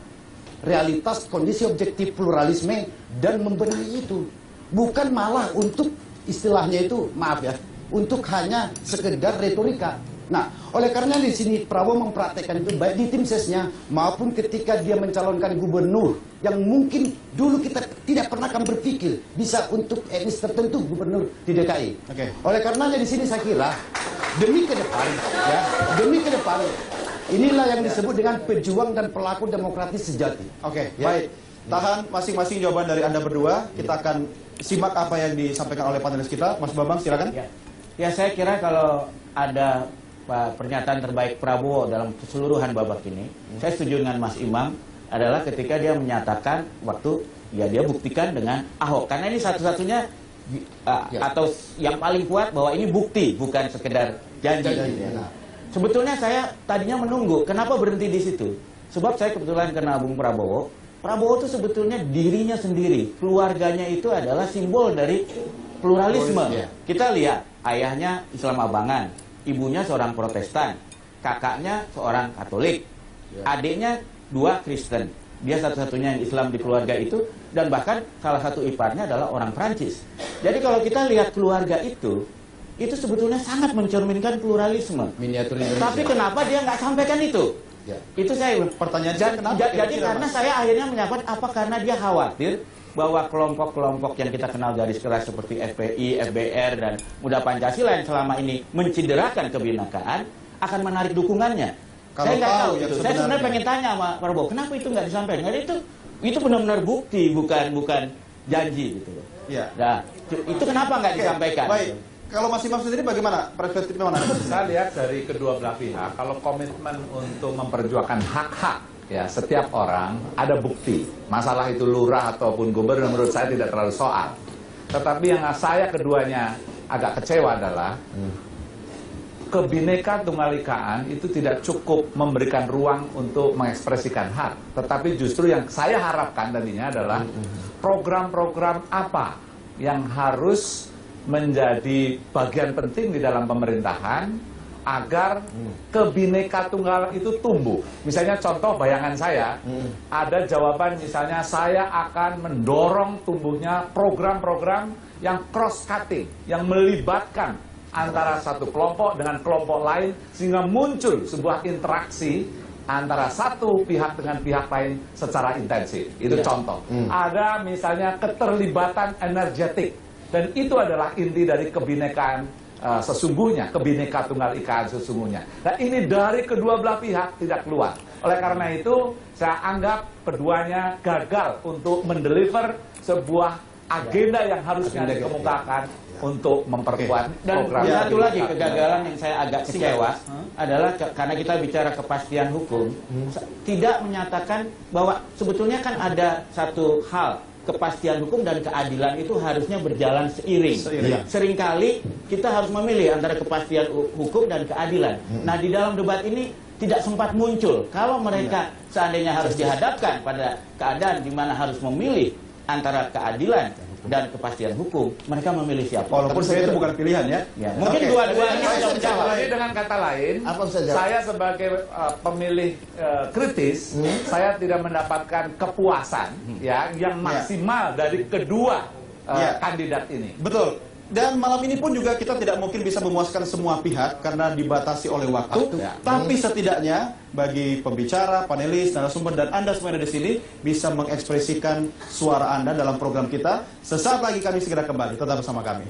M: realitas kondisi objektif pluralisme dan membenahi itu, bukan malah untuk istilahnya itu, maaf ya, untuk hanya sekedar retorika. Nah, oleh karena di sini Prabowo mempraktekkan itu baik di tim sesnya maupun ketika dia mencalonkan gubernur yang mungkin dulu kita tidak pernah akan berpikir bisa untuk etnis tertentu gubernur di DKI. Oleh karenanya di sini saya kira demi ke depan inilah yang disebut dengan pejuang dan pelaku demokratis sejati.
J: Baik. Tahan masing-masing jawaban dari Anda berdua. Kita akan simak apa yang disampaikan oleh panelis kita. Mas Bambang, silakan.
P: Ya, saya kira kalau ada pernyataan terbaik Prabowo dalam keseluruhan babak ini, saya setuju dengan Mas Imam, adalah ketika dia menyatakan waktu ya dia buktikan dengan Ahok, karena ini satu-satunya atau yang paling kuat bahwa ini bukti, bukan sekedar janji. Sebetulnya saya tadinya menunggu, kenapa berhenti di situ? Sebab saya kebetulan kenal Bung Prabowo. Prabowo itu sebetulnya dirinya sendiri, keluarganya itu adalah simbol dari pluralisme. Kita lihat, ayahnya Islam Abangan, ibunya seorang Protestan, kakaknya seorang Katolik, adiknya 2 Kristen. Dia satu-satunya yang Islam di keluarga itu, dan bahkan salah satu iparnya adalah orang Prancis. Jadi kalau kita lihat keluarga itu sebetulnya sangat mencerminkan pluralisme. Tapi kenapa dia nggak sampaikan itu? Itu saya
J: pertanyaan.
P: Jadi karena saya akhirnya menyampaikan apa, karena dia khawatir bahwa kelompok-kelompok yang kita kenal garis keras seperti FPI, FBR, dan Muda Pancasila yang selama ini mencidrakan kebinekaan akan menarik dukungannya. Saya nggak tahu itu. Saya sebenarnya pengen tanya sama Prabowo, kenapa itu nggak disampaikan? Karena itu benar-benar bukti, bukan janji gitu. Nah, itu kenapa nggak disampaikan?
J: Baik. Kalau Mas Imam sendiri bagaimana perspektifnya mana?
O: Saya lihat dari kedua belah pihak, kalau komitmen untuk memperjuangkan hak-hak ya setiap orang, ada bukti. Masalah itu lurah ataupun gubernur menurut saya tidak terlalu soal. Tetapi yang saya keduanya agak kecewa adalah kebinekaan tunggal ikaan itu tidak cukup memberikan ruang untuk mengekspresikan hak. Tetapi justru yang saya harapkan tadinya adalah program-program apa yang harus menjadi bagian penting di dalam pemerintahan agar kebinekaan tunggal itu tumbuh. Misalnya contoh bayangan saya, ada jawaban misalnya saya akan mendorong tumbuhnya program-program yang cross-cutting, yang melibatkan antara satu kelompok dengan kelompok lain, sehingga muncul sebuah interaksi antara satu pihak dengan pihak lain secara intensif. Itu contoh. Ada misalnya keterlibatan energetik, dan itu adalah inti dari kebinekaan sesungguhnya, kebinekaan tunggal ika sesungguhnya. Nah, ini dari kedua belah pihak tidak keluar. Oleh karena itu, saya anggap keduanya gagal untuk mendeliver sebuah agenda yang harusnya dikemukakan untuk memperkuat
P: Dan
O: program.
P: satu lagi kegagalan yang saya agak kecewa adalah karena kita bicara kepastian hukum, tidak menyatakan bahwa sebetulnya kan ada satu hal, kepastian hukum dan keadilan itu harusnya berjalan seiring. Seringkali kita harus memilih antara kepastian hukum dan keadilan. Nah, di dalam debat ini tidak sempat muncul. Kalau mereka seandainya harus dihadapkan pada keadaan di mana harus memilih antara keadilan dan kepastian hukum, mereka memilih siapa?
J: Walaupun saya itu bukan pilihan ya.
P: Mungkin dua-duanya sudah menjawab.
O: Jadi dengan kata lain, saya sebagai pemilih kritis, saya tidak mendapatkan kepuasan ya yang maksimal dari kedua kandidat ini.
J: Betul. Dan malam ini pun juga kita tidak mungkin bisa memuaskan semua pihak karena dibatasi oleh waktu. Tapi setidaknya bagi pembicara, panelis, narasumber, dan Anda semua yang ada di sini bisa mengekspresikan suara Anda dalam program kita. Sesaat lagi kami segera kembali. Tetap bersama kami.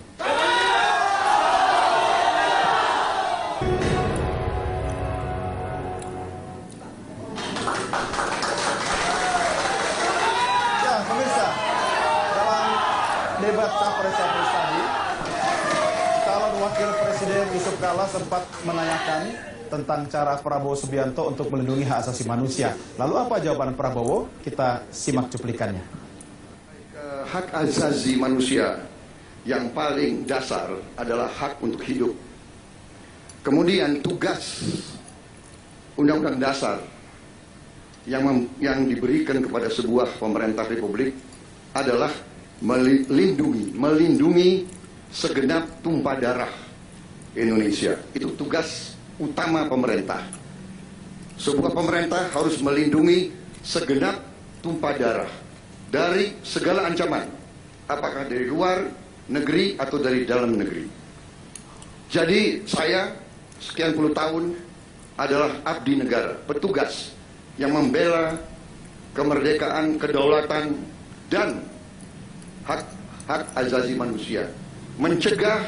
J: Ya, pemirsa, dalam debat capres-capres tadi, calon wakil presiden Yusuf Kala sempat menanyakan tentang cara Prabowo Subianto untuk melindungi hak asasi manusia. Lalu apa jawaban Prabowo? Kita simak cuplikannya.
C: Hak asasi manusia yang paling dasar adalah hak untuk hidup. Kemudian tugas Undang-Undang Dasar yang diberikan kepada sebuah pemerintah republik adalah melindungi segenap tumpah darah Indonesia. Itu tugas utama pemerintah. Sebuah pemerintah harus melindungi segenap tumpah darah dari segala ancaman, apakah dari luar negeri atau dari dalam negeri. Jadi saya sekian puluh tahun adalah abdi negara, petugas yang membela kemerdekaan, kedaulatan, dan hak asasi manusia, mencegah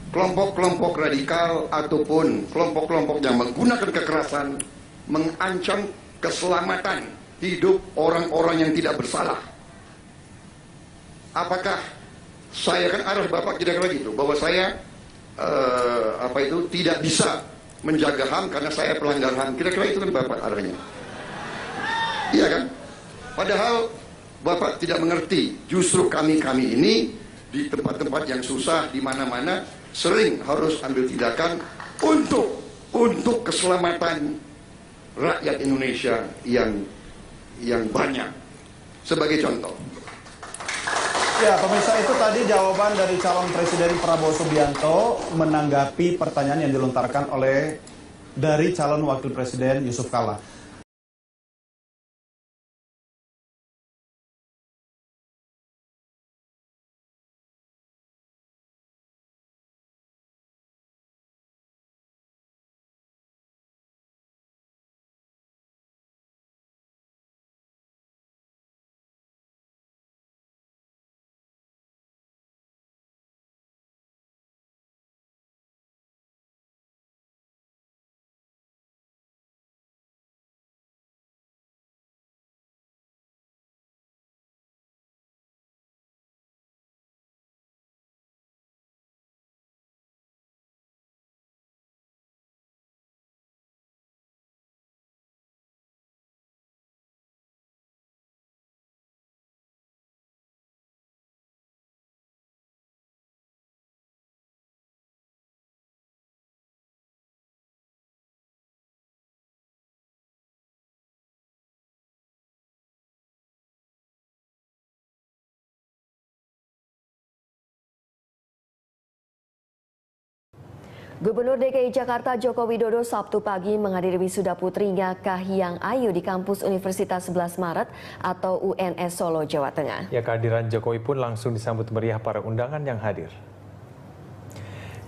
C: kelompok-kelompok radikal ataupun kelompok-kelompok yang menggunakan kekerasan mengancam keselamatan hidup orang-orang yang tidak bersalah. Apakah saya, kan arah Bapak kira-kira gitu, bahwa saya tidak bisa menjaga HAM karena saya pelanggar HAM, kira-kira itu kan Bapak arahnya. Iya kan? Padahal Bapak tidak mengerti, justru kami ini di tempat-tempat yang susah, di mana-mana sering harus ambil tindakan untuk keselamatan rakyat Indonesia yang banyak. Sebagai contoh.
J: Ya, pemirsa, itu tadi jawaban dari calon presiden Prabowo Subianto menanggapi pertanyaan yang dilontarkan dari calon wakil presiden Yusuf Kala.
Q: Gubernur DKI Jakarta Joko Widodo Sabtu pagi menghadiri wisuda putrinya Kahiyang Ayu di kampus Universitas 11 Maret atau UNS Solo, Jawa Tengah.
R: Ya, kehadiran Jokowi pun langsung disambut meriah para undangan yang hadir.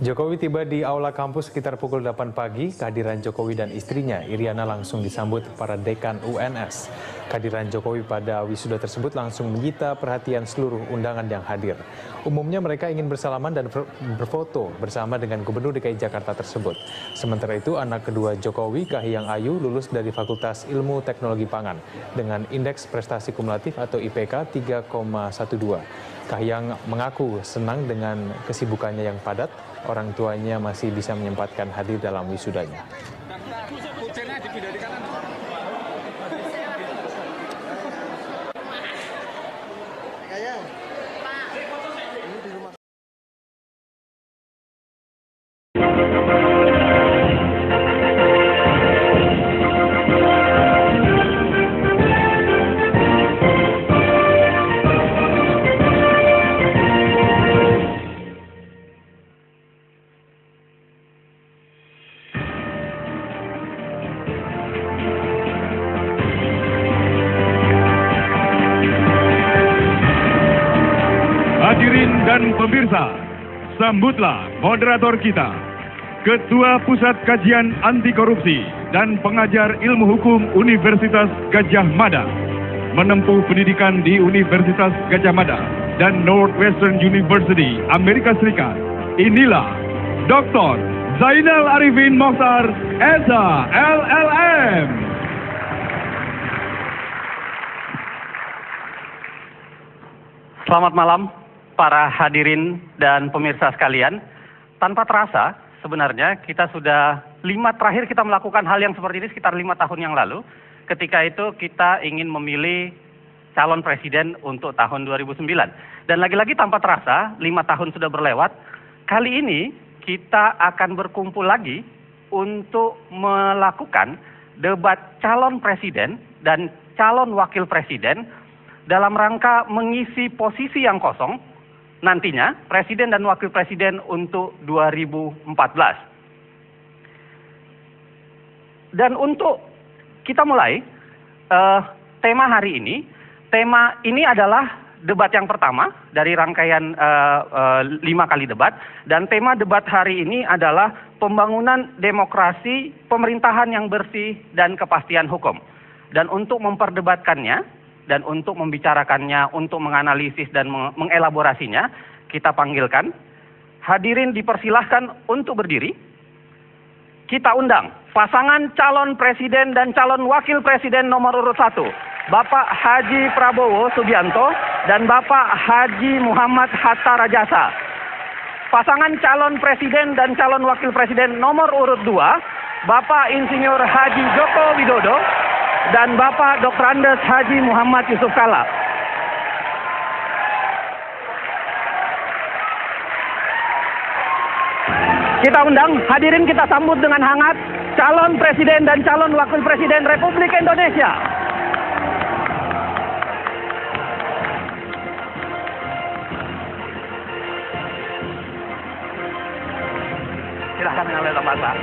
R: Jokowi tiba di aula kampus sekitar pukul 8 pagi. Kehadiran Jokowi dan istrinya Iriana langsung disambut para dekan UNS. Kehadiran Jokowi pada wisuda tersebut langsung menyita perhatian seluruh undangan yang hadir. Umumnya mereka ingin bersalaman dan berfoto bersama dengan Gubernur DKI Jakarta tersebut. Sementara itu, anak kedua Jokowi, Kahiyang Ayu, lulus dari Fakultas Ilmu Teknologi Pangan dengan indeks prestasi kumulatif atau IPK 3,12. Kahiyang mengaku senang dengan kesibukannya yang padat, orang tuanya masih bisa menyempatkan hadir dalam wisudanya.
S: Hadirin dan pemirsa, sambutlah moderator kita, Ketua Pusat Kajian Anti Korupsi dan pengajar Ilmu Hukum Universitas Gadjah Mada, menempuh pendidikan di Universitas Gadjah Mada dan Northwestern University, Amerika Serikat. Inilah Dr. Zainal Arifin Mokhtar, SH, LLM.
A: Selamat malam para hadirin dan pemirsa sekalian. Tanpa terasa sebenarnya kita sudah terakhir kita melakukan hal yang seperti ini sekitar 5 tahun yang lalu. Ketika itu kita ingin memilih calon presiden untuk tahun 2009. Dan lagi-lagi tanpa terasa 5 tahun sudah berlewat. Kali ini kita akan berkumpul lagi untuk melakukan debat calon presiden dan calon wakil presiden dalam rangka mengisi posisi yang kosong nantinya presiden dan wakil presiden untuk 2014. Dan untuk kita mulai tema hari ini, tema ini adalah debat yang pertama dari rangkaian 5 kali debat, dan tema debat hari ini adalah pembangunan demokrasi, pemerintahan yang bersih dan kepastian hukum. Dan untuk memperdebatkannya dan untuk membicarakannya, untuk menganalisis dan mengelaborasinya, kita panggilkan. Hadirin dipersilahkan untuk berdiri. Kita undang pasangan calon presiden dan calon wakil presiden nomor urut 1, Bapak Haji Prabowo Subianto dan Bapak Haji Muhammad Hatta Rajasa. Pasangan calon presiden dan calon wakil presiden nomor urut 2, Bapak Insinyur Haji Joko Widodo dan Bapak Dr. Andes Haji Muhammad Yusuf Kala. Kita undang, hadirin kita sambut dengan hangat calon presiden dan calon wakil presiden Republik Indonesia. Silahkan mengambil tempat, Pak.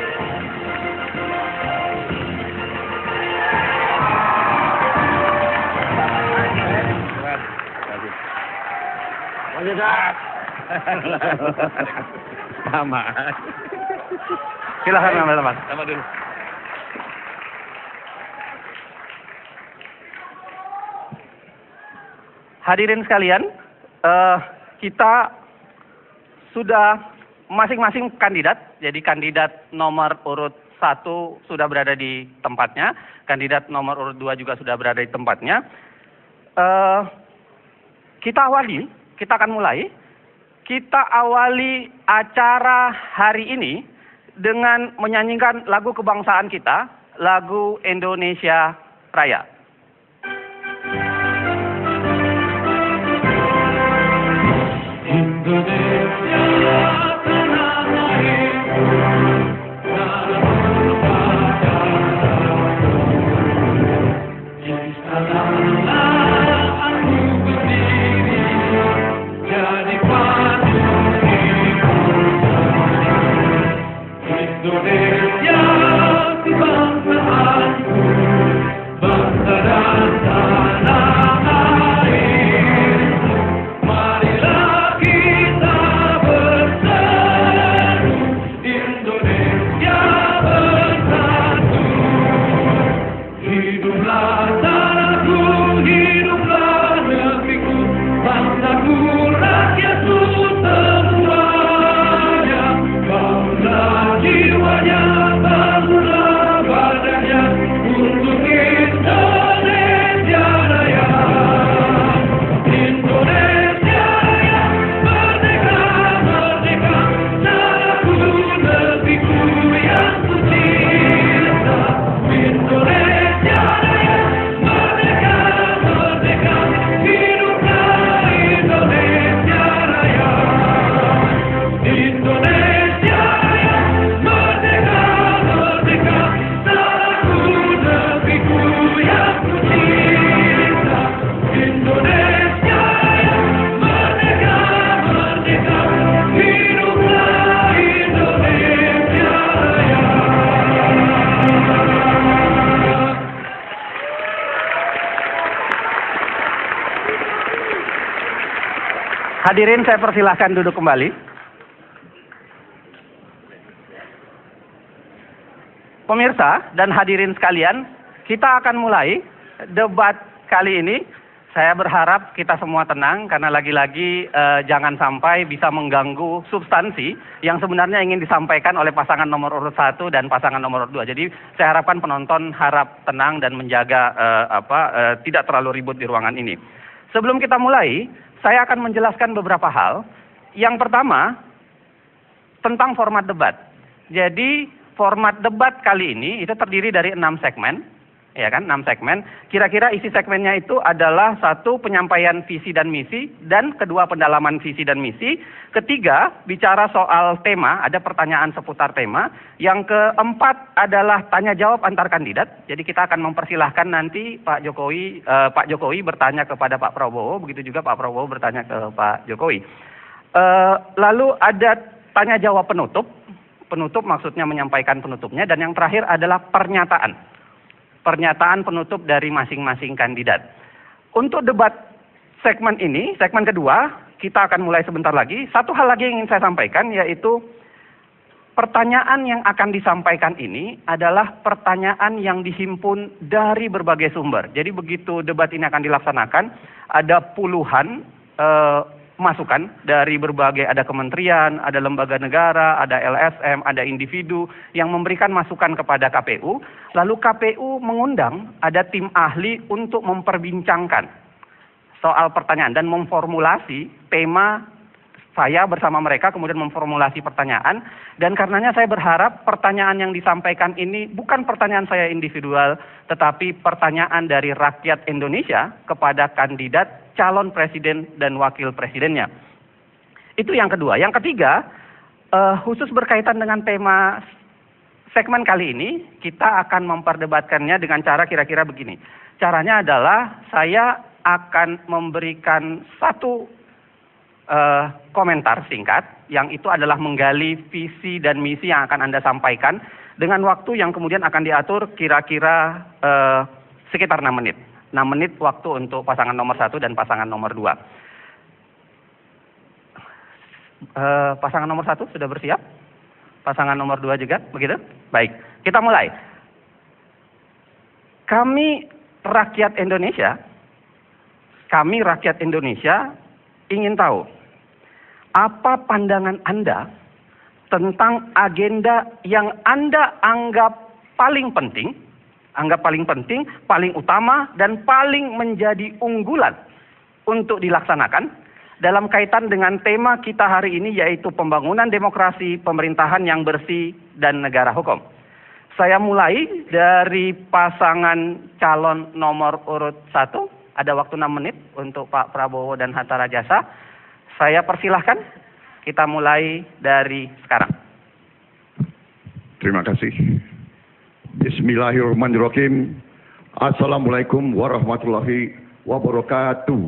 S: Sama.
A: Silahkan mengambil tempat.
S: Sama dulu.
A: Hadirin sekalian, kita sudah masing-masing kandidat, jadi kandidat nomor urut 1 sudah berada di tempatnya, kandidat nomor urut 2 juga sudah berada di tempatnya. Kita akan mulai. Kita awali acara hari ini dengan menyanyikan lagu kebangsaan kita, lagu Indonesia Raya.
S: Indonesia, bangsaanku, bangsa
A: Hadirin saya persilahkan duduk kembali. Pemirsa dan hadirin sekalian, kita akan mulai debat kali ini. Saya berharap kita semua tenang karena lagi-lagi jangan sampai bisa mengganggu substansi yang sebenarnya ingin disampaikan oleh pasangan nomor urut 1 dan pasangan nomor urut 2. Jadi saya harapkan penonton harap tenang dan menjaga tidak terlalu ribut di ruangan ini. Sebelum kita mulai, saya akan menjelaskan beberapa hal. Yang pertama, tentang format debat. Jadi format debat kali ini itu terdiri dari 6 segmen, ya kan, 6 segmen. Kira-kira isi segmennya itu adalah 1, penyampaian visi dan misi, dan 2, pendalaman visi dan misi. 3, bicara soal tema, ada pertanyaan seputar tema. Yang keempat adalah tanya jawab antar kandidat. Jadi kita akan mempersilahkan nanti Pak Jokowi bertanya kepada Pak Prabowo, begitu juga Pak Prabowo bertanya ke Pak Jokowi. Lalu ada tanya jawab penutup. Penutup maksudnya menyampaikan penutupnya, dan yang terakhir adalah pernyataan. Pernyataan penutup dari masing-masing kandidat. Untuk debat segmen ini, segmen kedua, kita akan mulai sebentar lagi. Satu hal lagi yang ingin saya sampaikan, yaitu pertanyaan yang akan disampaikan ini adalah pertanyaan yang dihimpun dari berbagai sumber. Jadi begitu debat ini akan dilaksanakan, ada puluhan masukan dari berbagai, ada kementerian, ada lembaga negara, ada LSM, ada individu yang memberikan masukan kepada KPU. Lalu KPU mengundang ada tim ahli untuk memperbincangkan soal pertanyaan dan memformulasi tema. Saya bersama mereka kemudian memformulasi pertanyaan, dan karenanya saya berharap pertanyaan yang disampaikan ini bukan pertanyaan saya individual, tetapi pertanyaan dari rakyat Indonesia kepada kandidat calon presiden dan wakil presidennya. Itu yang kedua. Yang ketiga, khusus berkaitan dengan tema segmen kali ini, kita akan memperdebatkannya dengan cara kira-kira begini. Caranya adalah saya akan memberikan satu komentar singkat, yang itu adalah menggali visi dan misi yang akan Anda sampaikan dengan waktu yang kemudian akan diatur kira-kira sekitar 6 menit. 6 menit waktu untuk pasangan nomor 1 dan pasangan nomor 2. Pasangan nomor 1 sudah bersiap? Pasangan nomor 2 juga, begitu? Baik, kita mulai. Kami rakyat Indonesia ingin tahu, apa pandangan Anda tentang agenda yang Anda anggap paling penting, paling utama, dan paling menjadi unggulan untuk dilaksanakan dalam kaitan dengan tema kita hari ini, yaitu pembangunan demokrasi, pemerintahan yang bersih, dan negara hukum. Saya mulai dari pasangan calon nomor urut 1. Ada waktu 6 menit untuk Pak Prabowo dan Hatta Rajasa. Saya persilahkan, kita mulai dari sekarang.
T: Terima kasih. Bismillahirrahmanirrahim. Assalamualaikum warahmatullahi wabarakatuh.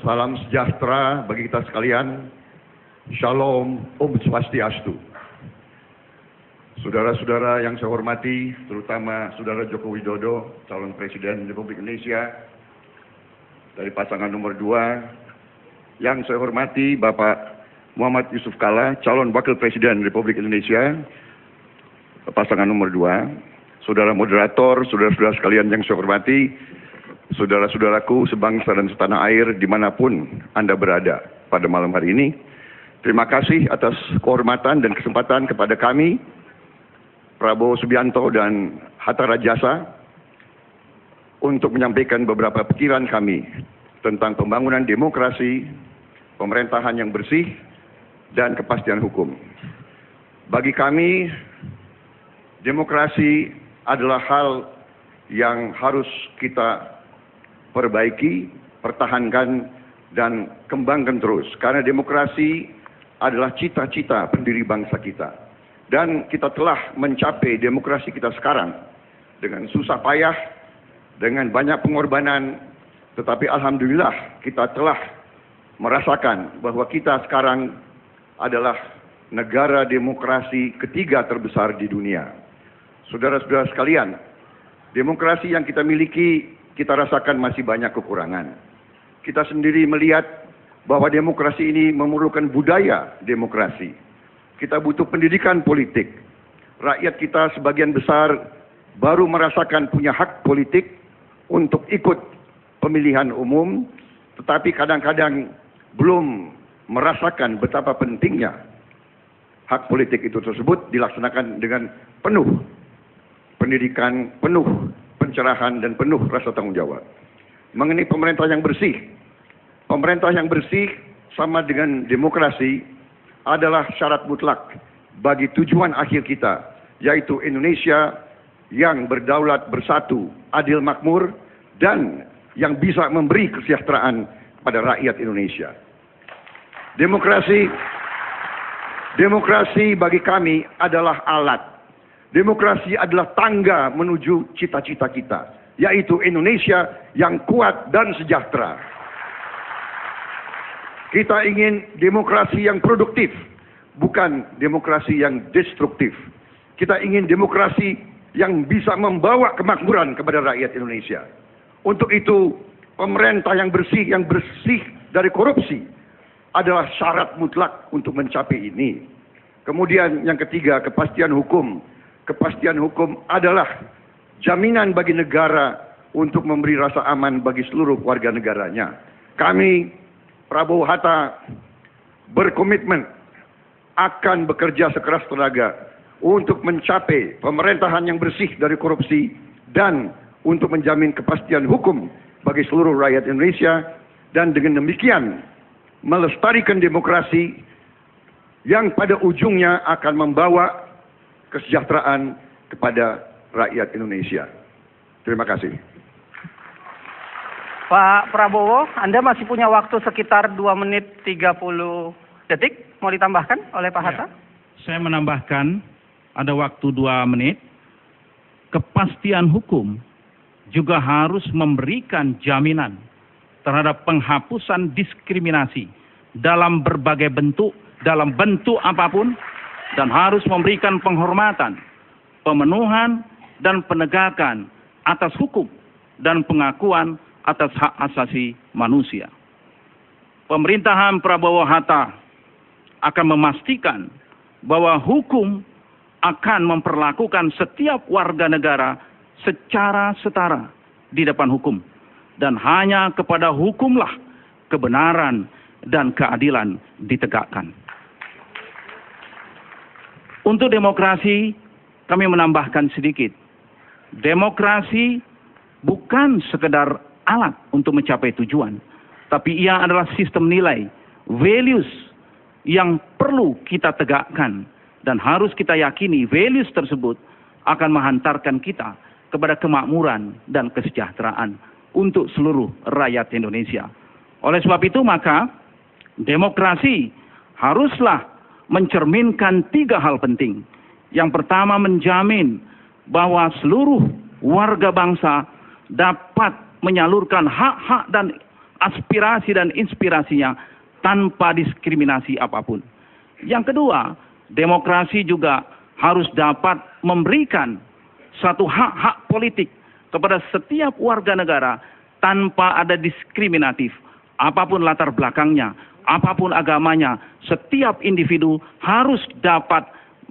T: Salam sejahtera bagi kita sekalian. Shalom, Om Swastiastu. Saudara-saudara yang saya hormati, terutama Saudara Joko Widodo, calon Presiden Republik Indonesia dari pasangan nomor 2. Yang saya hormati Bapak Muhammad Yusuf Kalla, calon Wakil Presiden Republik Indonesia, pasangan nomor 2. Saudara moderator, saudara-saudara sekalian yang saya hormati, saudara-saudaraku sebangsa dan setanah air dimanapun Anda berada pada malam hari ini. Terima kasih atas kehormatan dan kesempatan kepada kami, Prabowo Subianto dan Hatta Rajasa, untuk menyampaikan beberapa pikiran kami tentang pembangunan demokrasi, pemerintahan yang bersih, dan kepastian hukum. Bagi kami, demokrasi adalah hal yang harus kita perbaiki, pertahankan, dan kembangkan terus. Karena demokrasi adalah cita-cita pendiri bangsa kita. Dan kita telah mencapai demokrasi kita sekarang dengan susah payah, dengan banyak pengorbanan, tetapi alhamdulillah kita telah merasakan bahwa kita sekarang adalah negara demokrasi ketiga terbesar di dunia. Saudara-saudara sekalian, demokrasi yang kita miliki kita rasakan masih banyak kekurangan. Kita sendiri melihat bahwa demokrasi ini memerlukan budaya demokrasi. Kita butuh pendidikan politik. Rakyat kita sebagian besar baru merasakan punya hak politik untuk ikut pemilihan umum, tetapi kadang-kadang belum merasakan betapa pentingnya hak politik itu tersebut dilaksanakan dengan penuh pendidikan, penuh pencerahan, dan penuh rasa tanggung jawab. Mengenai pemerintah yang bersih sama dengan demokrasi adalah syarat mutlak bagi tujuan akhir kita, yaitu Indonesia yang berdaulat, bersatu, adil, makmur, dan yang bisa memberi kesejahteraan pada rakyat Indonesia. Demokrasi bagi kami adalah alat. Demokrasi adalah tangga menuju cita-cita kita, yaitu Indonesia yang kuat dan sejahtera. Kita ingin demokrasi yang produktif, bukan demokrasi yang destruktif. Kita ingin demokrasi yang bisa membawa kemakmuran kepada rakyat Indonesia. Untuk itu, pemerintah yang bersih dari korupsi adalah syarat mutlak untuk mencapai ini. Kemudian yang ketiga, kepastian hukum. Kepastian hukum adalah jaminan bagi negara untuk memberi rasa aman bagi seluruh warga negaranya. Kami, Prabowo Hatta, berkomitmen akan bekerja sekeras tenaga untuk mencapai pemerintahan yang bersih dari korupsi dan untuk menjamin kepastian hukum bagi seluruh rakyat Indonesia, dan dengan demikian melestarikan demokrasi yang pada ujungnya akan membawa kesejahteraan kepada rakyat Indonesia. Terima kasih.
U: Pak Prabowo, Anda masih punya waktu sekitar 2 menit 30 detik. Mau ditambahkan oleh Pak Hatta?
L: Saya menambahkan ada waktu 2 menit. Kepastian hukum juga harus memberikan jaminan terhadap penghapusan diskriminasi dalam berbagai bentuk, dalam bentuk apapun, dan harus memberikan penghormatan, pemenuhan, dan penegakan atas hukum dan pengakuan atas hak asasi manusia. Pemerintahan Prabowo Hatta akan memastikan bahwa hukum akan memperlakukan setiap warga negara secara setara di depan hukum, dan hanya kepada hukumlah kebenaran dan keadilan ditegakkan. Untuk demokrasi, kami menambahkan sedikit. Demokrasi bukan sekedar alat untuk mencapai tujuan, tapi ia adalah sistem nilai, values yang perlu kita tegakkan, dan harus kita yakini values tersebut akan menghantarkan kita kepada kemakmuran dan kesejahteraan untuk seluruh rakyat Indonesia. Oleh sebab itu, maka demokrasi haruslah mencerminkan 3 hal penting. Yang pertama, menjamin bahwa seluruh warga bangsa dapat menyalurkan hak-hak dan aspirasi dan inspirasinya tanpa diskriminasi apapun. Yang kedua, demokrasi juga harus dapat memberikan satu hak-hak politik kepada setiap warga negara tanpa ada diskriminatif. Apapun latar belakangnya, apapun agamanya, setiap individu harus dapat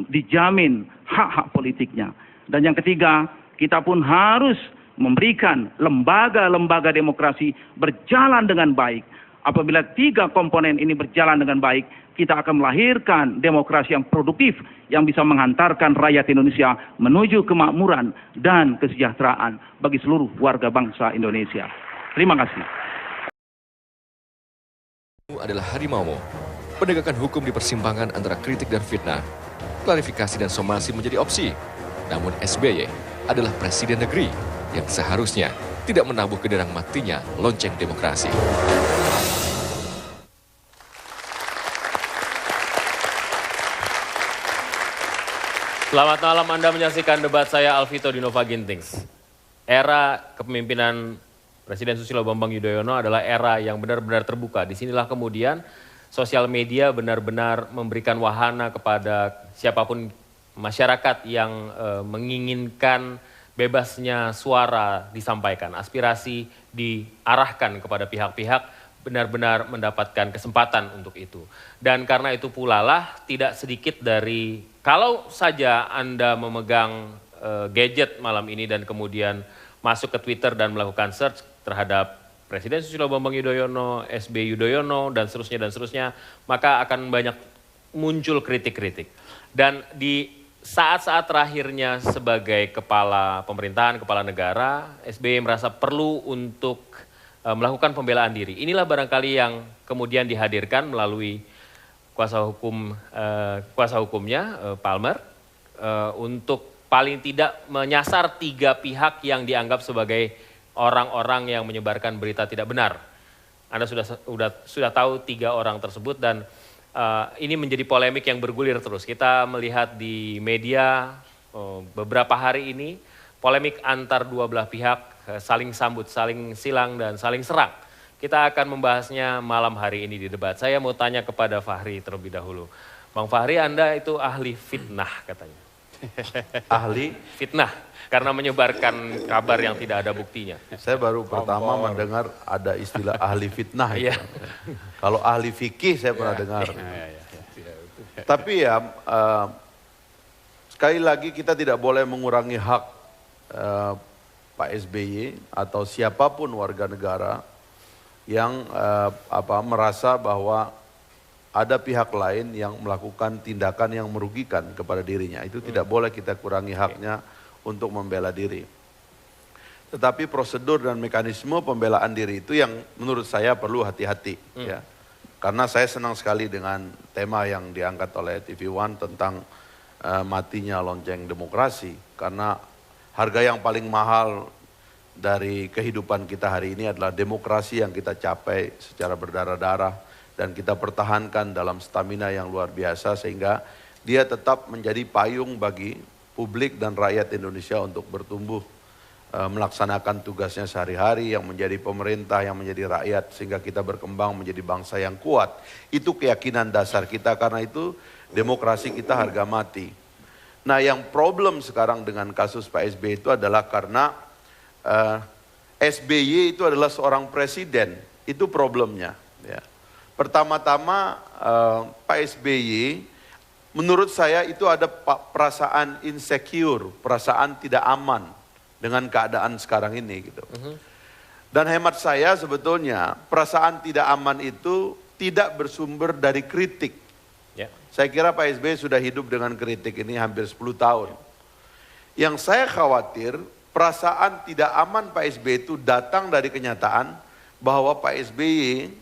L: dijamin hak-hak politiknya. Dan yang ketiga, kita pun harus memberikan lembaga-lembaga demokrasi berjalan dengan baik. Apabila 3 komponen ini berjalan dengan baik, kita akan melahirkan demokrasi yang produktif yang bisa menghantarkan rakyat Indonesia menuju kemakmuran dan kesejahteraan bagi seluruh warga bangsa Indonesia. Terima kasih.
V: Adalah harimau. Penegakan hukum di persimpangan antara kritik dan fitnah, klarifikasi dan somasi menjadi opsi. Namun SBY adalah presiden negeri yang seharusnya tidak menabuh ke derang matinya lonceng demokrasi.
W: Selamat malam, Anda menyaksikan debat saya Alvito Dinova Gintings. Era kepemimpinan Presiden Susilo Bambang Yudhoyono adalah era yang benar-benar terbuka. Disinilah kemudian sosial media benar-benar memberikan wahana kepada siapapun masyarakat yang menginginkan bebasnya suara disampaikan, aspirasi diarahkan kepada pihak-pihak benar-benar mendapatkan kesempatan untuk itu. Dan karena itu pula lah tidak sedikit dari, kalau saja Anda memegang gadget malam ini dan kemudian masuk ke Twitter dan melakukan search terhadap Presiden Susilo Bambang Yudhoyono, SB Yudhoyono, dan seterusnya, maka akan banyak muncul kritik-kritik. Dan di saat-saat terakhirnya sebagai kepala pemerintahan, kepala negara, SBY merasa perlu untuk melakukan pembelaan diri. Inilah barangkali yang kemudian dihadirkan melalui kuasa hukumnya Palmer untuk paling tidak menyasar 3 pihak yang dianggap sebagai orang-orang yang menyebarkan berita tidak benar. Anda sudah tahu 3 orang tersebut dan ini menjadi polemik yang bergulir terus. Kita melihat di media beberapa hari ini polemik antar dua belah pihak saling sambut, saling silang dan saling serang. Kita akan membahasnya malam hari ini di debat. Saya mau tanya kepada Fahri terlebih dahulu. Bang Fahri, Anda itu ahli fitnah katanya.
D: Ahli?
W: Fitnah, karena menyebarkan kabar yang tidak ada buktinya.
D: Saya baru pertama mendengar ada istilah ahli fitnah. Itu. Kalau ahli fikih saya pernah dengar. Tapi ya, sekali lagi kita tidak boleh mengurangi hak Pak SBY atau siapapun warga negara yang merasa bahwa ada pihak lain yang melakukan tindakan yang merugikan kepada dirinya. Itu tidak boleh kita kurangi haknya untuk membela diri. Tetapi prosedur dan mekanisme pembelaan diri itu yang menurut saya perlu hati-hati. Ya. Karena saya senang sekali dengan tema yang diangkat oleh TV One tentang matinya lonceng demokrasi. Karena harga yang paling mahal dari kehidupan kita hari ini adalah demokrasi yang kita capai secara berdarah-darah dan kita pertahankan dalam stamina yang luar biasa sehingga dia tetap menjadi payung bagi publik dan rakyat Indonesia untuk bertumbuh melaksanakan tugasnya sehari-hari, yang menjadi pemerintah, yang menjadi rakyat sehingga kita berkembang menjadi bangsa yang kuat. Itu keyakinan dasar kita, karena itu demokrasi kita harga mati. Nah, yang problem sekarang dengan kasus Pak SBY itu adalah karena SBY itu adalah seorang presiden, itu problemnya. Ya. Pertama-tama Pak SBY menurut saya itu ada perasaan insecure, perasaan tidak aman dengan keadaan sekarang ini gitu. Dan hemat saya sebetulnya perasaan tidak aman itu tidak bersumber dari kritik. Saya kira Pak SBY sudah hidup dengan kritik ini hampir 10 tahun. Yang saya khawatir perasaan tidak aman Pak SBY itu datang dari kenyataan bahwa Pak SBY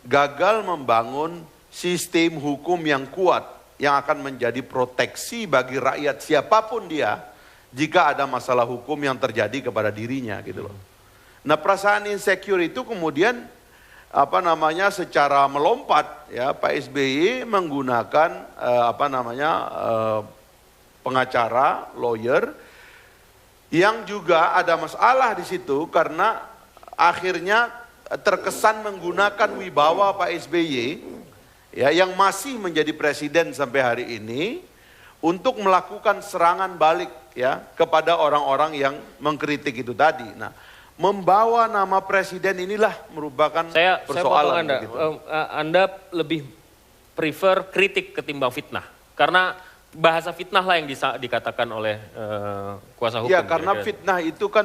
D: gagal membangun sistem hukum yang kuat yang akan menjadi proteksi bagi rakyat siapapun dia jika ada masalah hukum yang terjadi kepada dirinya gitu loh. Nah, perasaan insecure itu kemudian secara melompat ya Pak SBY menggunakan pengacara, lawyer yang juga ada masalah di situ karena akhirnya terkesan menggunakan wibawa Pak SBY ya yang masih menjadi presiden sampai hari ini untuk melakukan serangan balik ya kepada orang-orang yang mengkritik itu tadi. Nah, membawa nama presiden inilah merupakan persoalan.
W: Anda lebih prefer kritik ketimbang fitnah karena bahasa fitnah lah yang dikatakan oleh kuasa hukum.
D: Ya, karena fitnah itu kan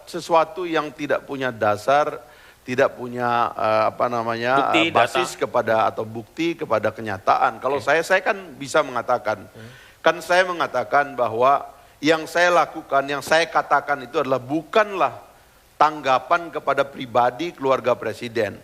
D: sesuatu yang tidak punya dasar, tidak punya bukti, basis data kepada atau bukti kepada kenyataan. Kalau saya kan bisa mengatakan, kan saya mengatakan bahwa yang saya lakukan, yang saya katakan itu adalah bukanlah tanggapan kepada pribadi keluarga presiden.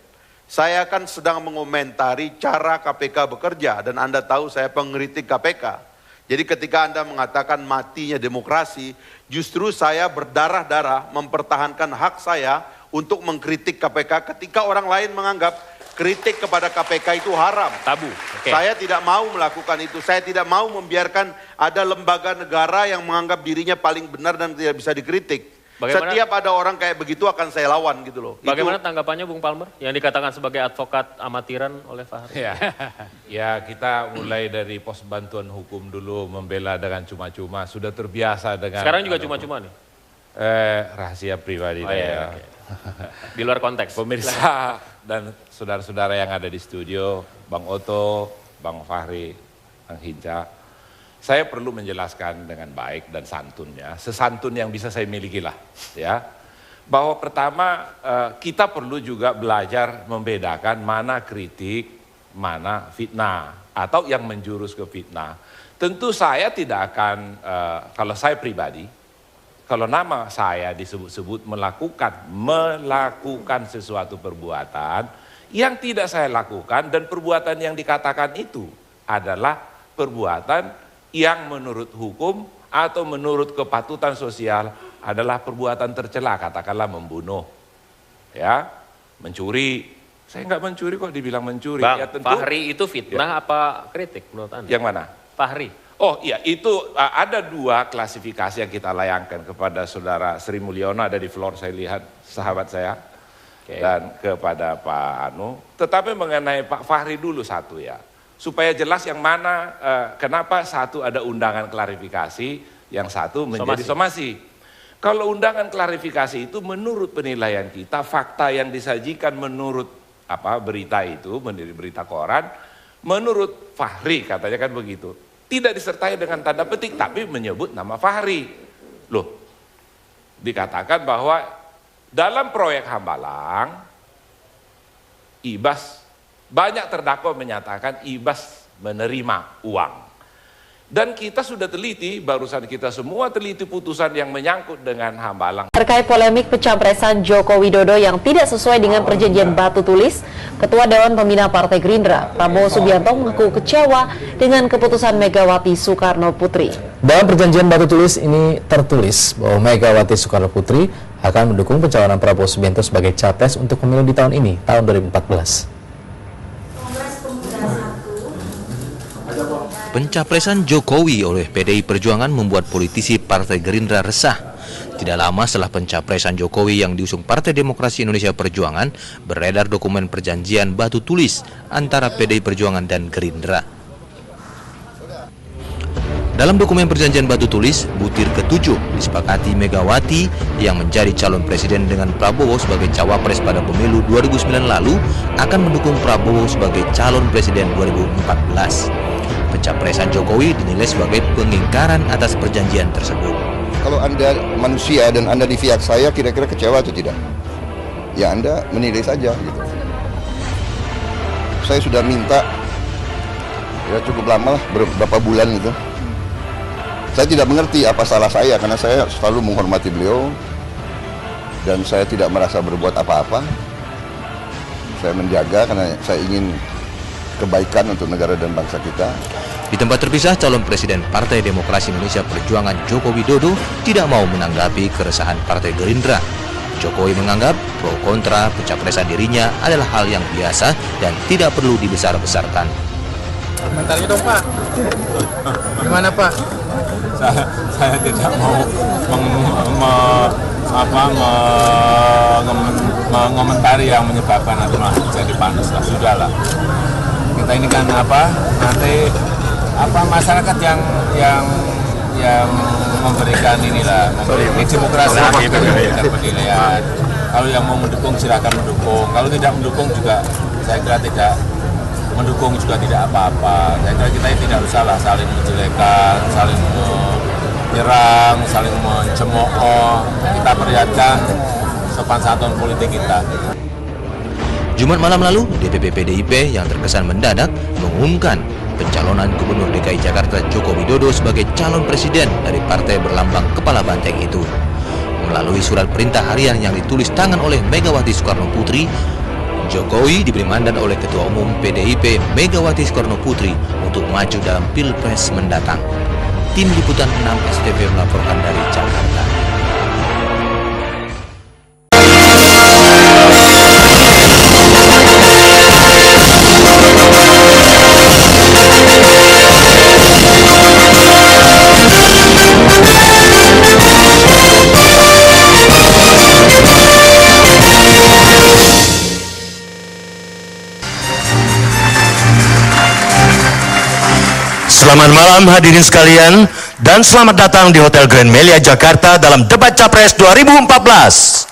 D: Saya kan sedang mengomentari cara KPK bekerja dan Anda tahu saya pengkritik KPK. Jadi ketika Anda mengatakan matinya demokrasi, justru saya berdarah-darah mempertahankan hak saya untuk mengkritik KPK ketika orang lain menganggap kritik kepada KPK itu haram.
W: Tabu.
D: Saya tidak mau melakukan itu. Saya tidak mau membiarkan ada lembaga negara yang menganggap dirinya paling benar dan tidak bisa dikritik. Setiap ada orang kayak begitu akan saya lawan gitu loh.
W: Bagaimana tanggapannya Bung Palmer yang dikatakan sebagai advokat amatiran oleh Fahri?
E: Ya, kita mulai dari pos bantuan hukum dulu membela dengan cuma-cuma, sudah terbiasa dengan.
W: Sekarang juga cuma-cuma nih.
E: Rahasia pribadi
W: iya, di luar konteks.
E: Pemirsa dan saudara-saudara yang ada di studio, Bang Oto, Bang Fahri, Bang Hinca, saya perlu menjelaskan dengan baik dan santun ya, sesantun yang bisa saya miliki lah ya. Bahwa pertama kita perlu juga belajar membedakan mana kritik, mana fitnah atau yang menjurus ke fitnah. Tentu saya tidak akan, kalau saya pribadi, kalau nama saya disebut-sebut melakukan sesuatu perbuatan yang tidak saya lakukan dan perbuatan yang dikatakan itu adalah perbuatan yang menurut hukum atau menurut kepatutan sosial adalah perbuatan tercela, katakanlah membunuh, ya, mencuri. Saya nggak mencuri kok dibilang mencuri.
W: Bang,
E: ya, tentu,
W: Fahri itu fitnah apa kritik menurut Anda?
E: Yang mana?
W: Fahri.
E: Oh iya, itu ada dua klasifikasi yang kita layangkan kepada saudara Sri Mulyono, ada di floor saya lihat, sahabat saya, dan kepada Pak Anu. Tetapi mengenai Pak Fahri dulu satu ya, supaya jelas yang mana, kenapa satu ada undangan klarifikasi, yang satu menjadi somasi. Kalau undangan klarifikasi itu menurut penilaian kita, fakta yang disajikan menurut berita itu, menjadi berita koran, menurut Fahri katanya kan begitu. Tidak disertai dengan tanda petik, tapi menyebut nama Fahri. Loh, dikatakan bahwa dalam proyek Hambalang, Ibas, banyak terdakwa menyatakan Ibas menerima uang. Dan kita sudah teliti, barusan kita semua teliti putusan yang menyangkut dengan Hambalang.
F: Terkait polemik pencapresan Joko Widodo yang tidak sesuai dengan perjanjian batu tulis, Ketua Dewan Pembina Partai Gerindra, Prabowo Subianto mengaku kecewa dengan keputusan Megawati Soekarno Putri.
H: Dalam perjanjian batu tulis ini tertulis bahwa Megawati Soekarno Putri akan mendukung pencalonan Prabowo Subianto sebagai capres untuk pemilu di tahun ini, tahun 2014.
G: Pencapresan Jokowi oleh PDI Perjuangan membuat politisi Partai Gerindra resah. Tidak lama setelah pencapresan Jokowi yang diusung Partai Demokrasi Indonesia Perjuangan, beredar dokumen perjanjian batu tulis antara PDI Perjuangan dan Gerindra. Dalam dokumen perjanjian batu tulis, butir ke-7 disepakati Megawati yang menjadi calon presiden dengan Prabowo sebagai cawapres pada pemilu 2009 lalu akan mendukung Prabowo sebagai calon presiden 2014. Pencapresan Jokowi dinilai sebagai pengingkaran atas perjanjian tersebut.
C: Kalau Anda manusia dan Anda di pihak saya, kira-kira kecewa atau tidak? Ya Anda menilai saja gitu. Saya sudah minta, ya cukup lama lah, beberapa bulan gitu. Saya tidak mengerti apa salah saya, karena saya selalu menghormati beliau dan saya tidak merasa berbuat apa-apa. Saya menjaga karena saya ingin kebaikan untuk negara dan bangsa kita.
G: Di tempat terpisah, calon presiden Partai Demokrasi Indonesia Perjuangan Joko Widodo tidak mau menanggapi keresahan Partai Gerindra. Jokowi menganggap pro kontra pencapresan dirinya adalah hal yang biasa dan tidak perlu dibesar-besarkan.
I: Komentarnya dong Pak, gimana Pak?
E: Saya tidak mau mengomentari yang menyebabkan atau jadi panas lah, sudah lah. Kita ini kan nanti masyarakat yang memberikan inilah, memberikan demokrasi, memberikan penilaian. Kalau yang mau mendukung silakan mendukung, kalau tidak mendukung juga saya kira tidak mendukung juga tidak apa-apa. Saya kira kita tidak usah lah saling menjelekan, saling menyerang, saling mencemooh. Kita perlihatkan sopan santun politik kita.
G: Jumat malam lalu, DPP PDIP yang terkesan mendadak mengumumkan pencalonan Gubernur DKI Jakarta Joko Widodo sebagai calon presiden dari partai berlambang kepala banteng itu. Melalui surat perintah harian yang ditulis tangan oleh Megawati Soekarno Putri, Jokowi diberi mandat oleh Ketua Umum PDIP Megawati Soekarno Putri untuk maju dalam Pilpres mendatang. Tim Liputan 6 STV melaporkan dari Jakarta.
B: Selamat malam hadirin sekalian dan selamat datang di Hotel Grand Melia Jakarta dalam debat Capres 2014.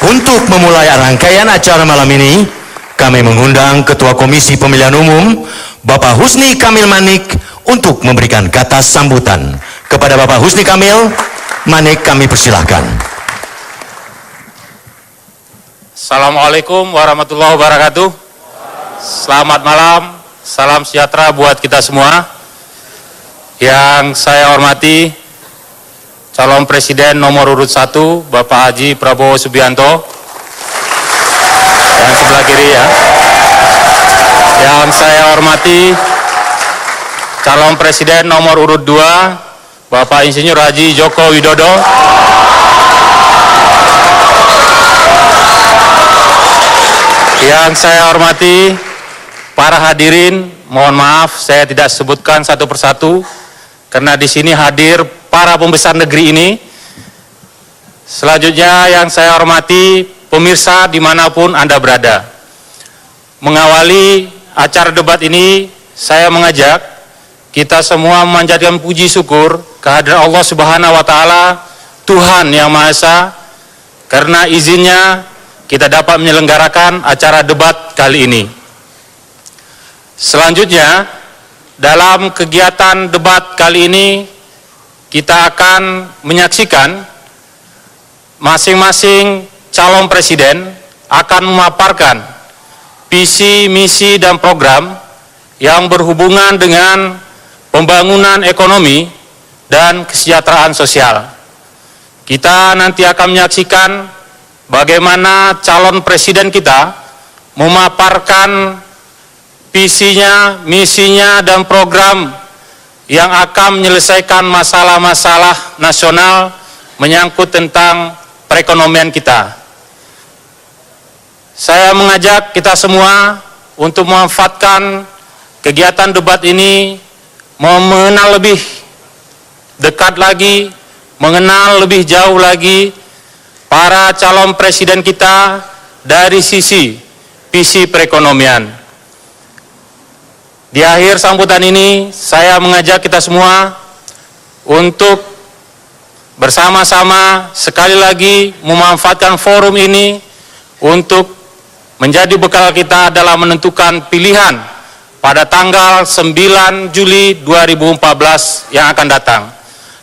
B: Untuk memulai rangkaian acara malam ini, kami mengundang Ketua Komisi Pemilihan Umum, Bapak Husni Kamil Manik, untuk memberikan kata sambutan. Kepada Bapak Husni Kamil Manik kami persilahkan.
K: Assalamualaikum warahmatullahi wabarakatuh. Selamat malam, salam sejahtera buat kita semua. Yang saya hormati calon presiden nomor urut 1 Bapak Haji Prabowo Subianto. Yang sebelah kiri ya. Yang saya hormati calon presiden nomor urut 2 Bapak Insinyur Haji Joko Widodo. Yang saya hormati para hadirin, mohon maaf saya tidak sebutkan satu persatu karena di sini hadir para pembesar negeri ini. Selanjutnya yang saya hormati pemirsa dimanapun Anda berada. Mengawali acara debat ini, saya mengajak kita semua memanjatkan puji syukur kehadiran Allah Subhanahu wa Ta'ala, Tuhan Yang Maha Esa, karena izinnya kita dapat menyelenggarakan acara debat kali ini. Selanjutnya, dalam kegiatan debat kali ini, kita akan menyaksikan masing-masing calon presiden akan memaparkan visi, misi, dan program yang berhubungan dengan pembangunan ekonomi dan kesejahteraan sosial. Kita nanti akan menyaksikan bagaimana calon presiden kita memaparkan visinya, misinya, dan program yang akan menyelesaikan masalah-masalah nasional menyangkut tentang perekonomian kita. Saya mengajak kita semua untuk memanfaatkan kegiatan debat ini, mengenal lebih dekat lagi, mengenal lebih jauh lagi para calon presiden kita dari sisi visi perekonomian. Di akhir sambutan ini, saya mengajak kita semua untuk bersama-sama sekali lagi memanfaatkan forum ini untuk menjadi bekal kita dalam menentukan pilihan pada tanggal 9 Juli 2014 yang akan datang.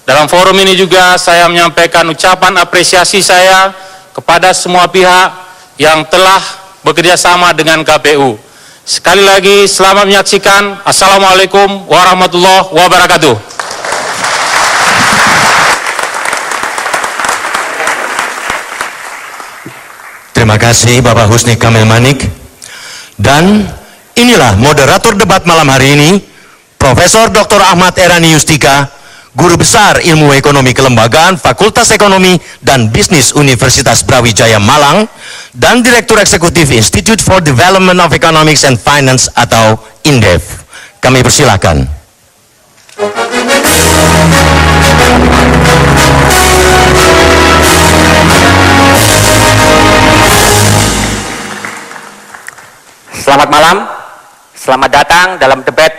K: Dalam forum ini juga saya menyampaikan ucapan apresiasi saya kepada semua pihak yang telah bekerja sama dengan KPU. Sekali lagi selamat menyaksikan. Assalamualaikum warahmatullahi wabarakatuh.
B: Terima kasih Bapak Husni Kamil Manik. Dan inilah moderator debat malam hari ini, Profesor Dr. Ahmad Erani Yustika, Guru Besar Ilmu Ekonomi Kelembagaan Fakultas Ekonomi dan Bisnis Universitas Brawijaya Malang, dan Direktur Eksekutif Institute for Development of Economics and Finance atau INDEF. Kami persilakan.
N: Selamat malam, selamat datang dalam debat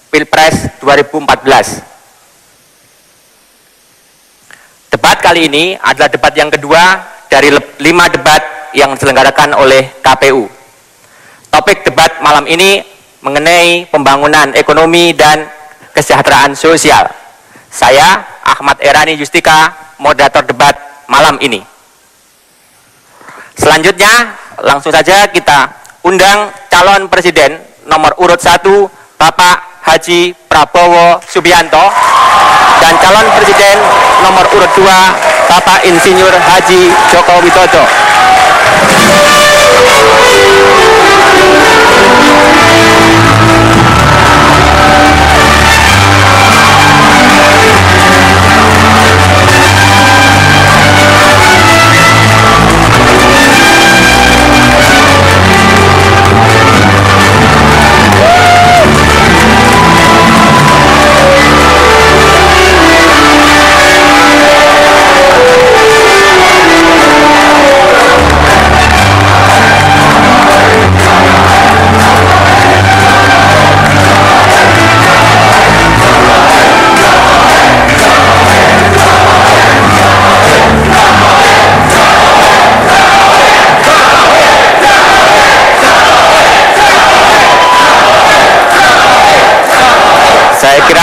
N: Pilpres 2014. Debat kali ini adalah debat yang kedua dari 5 debat yang diselenggarakan oleh KPU. Topik debat malam ini mengenai pembangunan ekonomi dan kesejahteraan sosial. Saya, Ahmad Erani Yustika, moderator debat malam ini. Selanjutnya, langsung saja kita undang calon presiden nomor urut 1, Bapak Haji Prabowo Subianto, dan calon presiden nomor urut 2, Bapak Insinyur Haji Joko Widodo.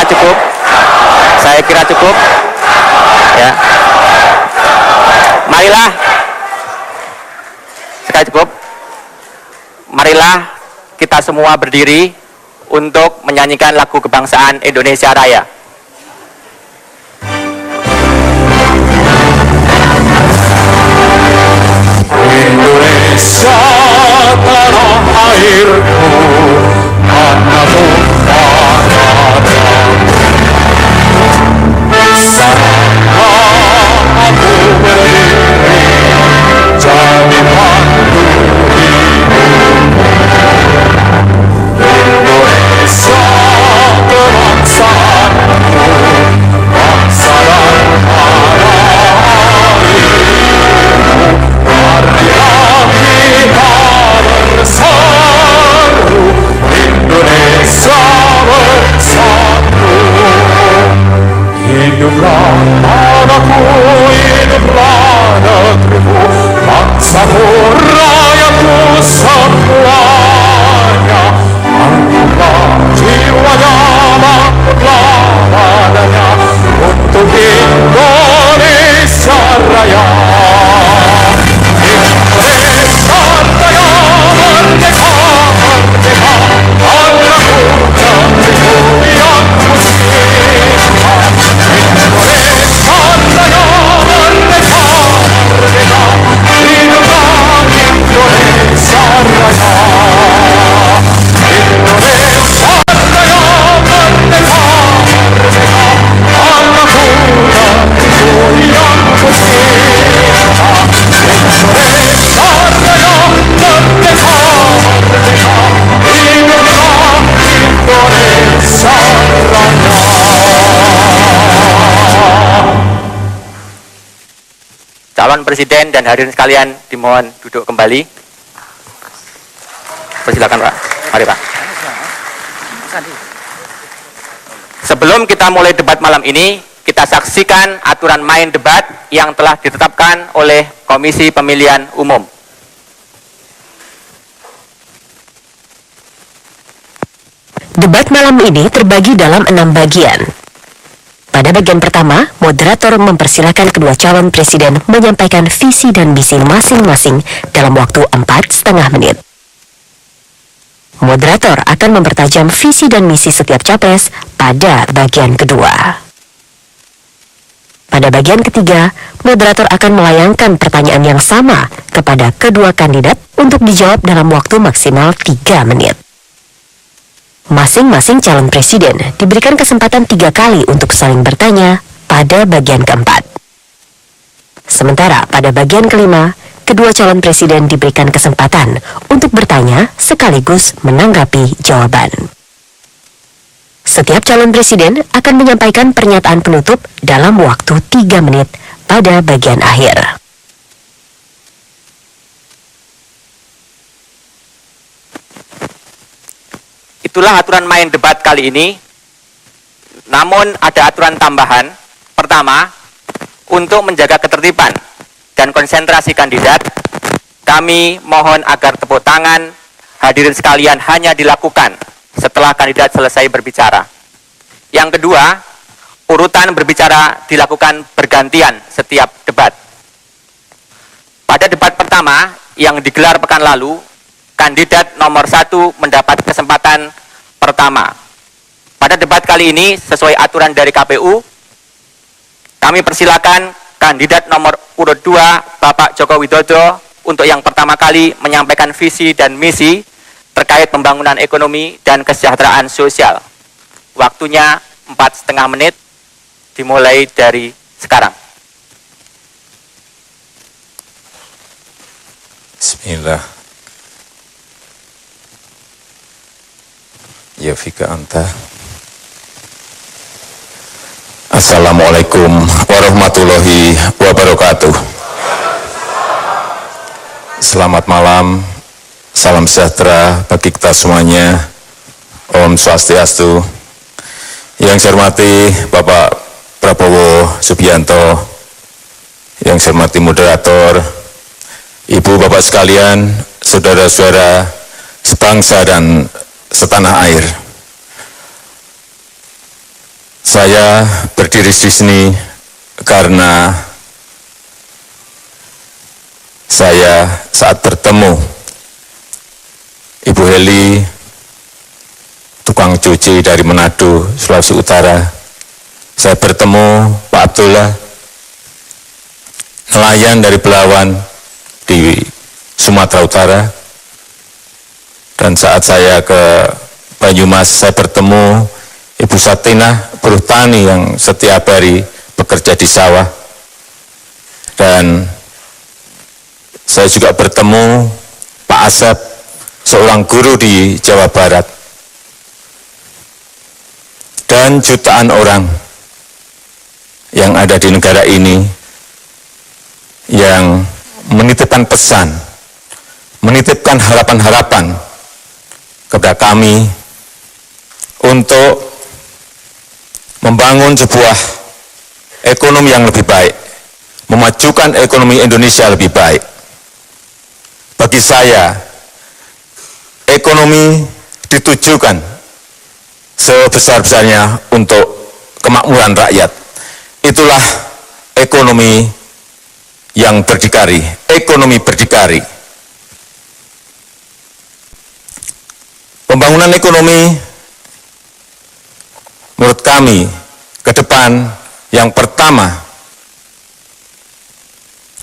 N: cukup. Saya kira cukup. Ya. Marilah. Sekali cukup. Marilah kita semua berdiri untuk menyanyikan lagu kebangsaan Indonesia Raya.
M: Indonesia tanah airku, manapun berada, sana aku berdiri, jadi pandu hidupmu. Indonesia kebangsaanku, bangsa dan tanah airku, marilah kita bersatu, Indonesia bersatu. Hiduplah tanahku, hiduplah negeriku, bangsaku, rakyatku semuanya. Angkatlah jiwanya, bangkitlah badannya untuk Indonesia Raya. Indonesia Raya, merdeka, merdeka, tanahku, negeriku yang muslimah. Indonesia Raya, merdeka, merdeka, hiduplah Indonesia Raya. Indonesia Raya, merdeka, merdeka, tanahku, negeriku yang muslimah. Indonesia Raya, merdeka, merdeka, hiduplah Indonesia Raya.
N: Calon Presiden dan hadirin sekalian dimohon duduk kembali. Persilakan Pak. Mari Pak. Sebelum kita mulai debat malam ini, kita saksikan aturan main debat yang telah ditetapkan oleh Komisi Pemilihan Umum.
O: Debat malam ini terbagi dalam 6 bagian. Pada bagian pertama, moderator mempersilahkan kedua calon presiden menyampaikan visi dan misi masing-masing dalam waktu 4,5 menit. Moderator akan mempertajam visi dan misi setiap capres pada bagian kedua. Pada bagian ketiga, moderator akan melayangkan pertanyaan yang sama kepada kedua kandidat untuk dijawab dalam waktu maksimal 3 menit. Masing-masing calon presiden diberikan kesempatan 3 kali untuk saling bertanya pada bagian keempat. Sementara pada bagian kelima, kedua calon presiden diberikan kesempatan untuk bertanya sekaligus menanggapi jawaban. Setiap calon presiden akan menyampaikan pernyataan penutup dalam waktu 3 menit pada bagian akhir.
N: Itulah aturan main debat kali ini. Namun ada aturan tambahan. Pertama, untuk menjaga ketertiban dan konsentrasi kandidat, kami mohon agar tepuk tangan hadirin sekalian hanya dilakukan setelah kandidat selesai berbicara. Yang kedua, urutan berbicara dilakukan bergantian setiap debat. Pada debat pertama yang digelar pekan lalu, kandidat nomor 1 mendapat kesempatan pertama. Pada debat kali ini, sesuai aturan dari KPU, kami persilakan kandidat nomor urut 2, Bapak Joko Widodo, untuk yang pertama kali menyampaikan visi dan misi terkait pembangunan ekonomi dan kesejahteraan sosial. Waktunya 4,5 menit, dimulai dari sekarang.
P: Bismillah. Ya fika anta. Assalamualaikum warahmatullahi wabarakatuh. Selamat malam, salam sejahtera bagi kita semuanya. Om Swastiastu. Yang saya hormati Bapak Prabowo Subianto, yang saya hormati moderator, Ibu Bapak sekalian, saudara-saudara sebangsa dan setanah air. Saya berdiri di sini karena saya saat bertemu Ibu Heli, tukang cuci dari Manado, Sulawesi Utara, saya bertemu Pak Abdullah, nelayan dari Belawan di Sumatera Utara, dan saat saya ke Banyumas, saya bertemu Ibu Satinah, buruh tani yang setiap hari bekerja di sawah. Dan saya juga bertemu Pak Asep, seorang guru di Jawa Barat. Dan jutaan orang yang ada di negara ini yang menitipkan pesan, menitipkan harapan-harapan kepada kami untuk membangun sebuah ekonomi yang lebih baik, memajukan ekonomi Indonesia lebih baik. Bagi saya, ekonomi ditujukan sebesar-besarnya untuk kemakmuran rakyat. Itulah ekonomi yang berdikari, ekonomi berdikari. Pembangunan ekonomi menurut kami ke depan yang pertama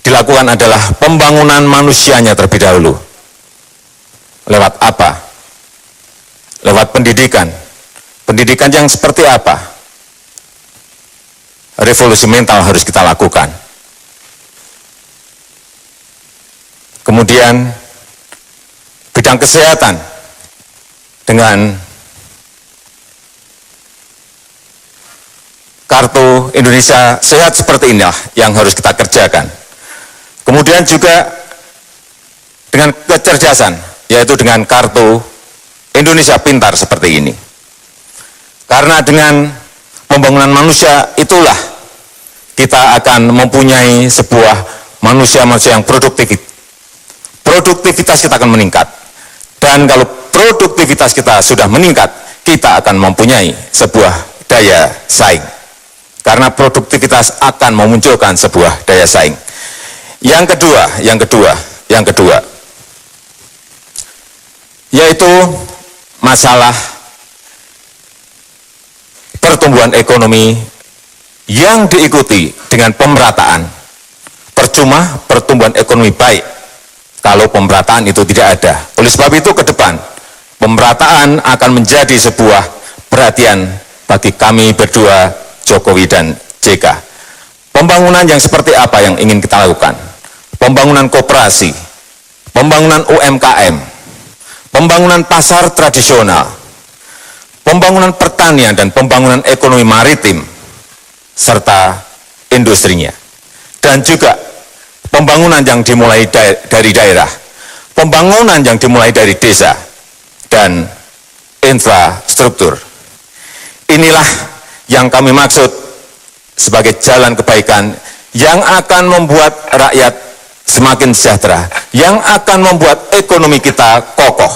P: dilakukan adalah pembangunan manusianya terlebih dahulu. Lewat apa? Lewat pendidikan. Pendidikan yang seperti apa? Revolusi mental harus kita lakukan. Kemudian bidang kesehatan dengan Kartu Indonesia Sehat seperti inilah yang harus kita kerjakan. Kemudian juga dengan kecerdasan, yaitu dengan Kartu Indonesia Pintar seperti ini. Karena dengan pembangunan manusia itulah kita akan mempunyai sebuah manusia-manusia yang produktif. Produktivitas kita akan meningkat. Dan kalau produktivitas kita sudah meningkat, kita akan mempunyai sebuah daya saing. Karena produktivitas akan memunculkan sebuah daya saing. Yang kedua, yaitu masalah pertumbuhan ekonomi yang diikuti dengan pemerataan. Percuma pertumbuhan ekonomi baik kalau pemerataan itu tidak ada. Oleh sebab itu ke depan, pemerataan akan menjadi sebuah perhatian bagi kami berdua, Jokowi dan JK. Pembangunan yang seperti apa yang ingin kita lakukan? Pembangunan koperasi, pembangunan UMKM, pembangunan pasar tradisional, pembangunan pertanian dan pembangunan ekonomi maritim, serta industrinya. Dan juga pembangunan yang dimulai dari daerah, pembangunan yang dimulai dari desa, dan infrastruktur. Inilah yang kami maksud sebagai jalan kebaikan yang akan membuat rakyat semakin sejahtera, yang akan membuat ekonomi kita kokoh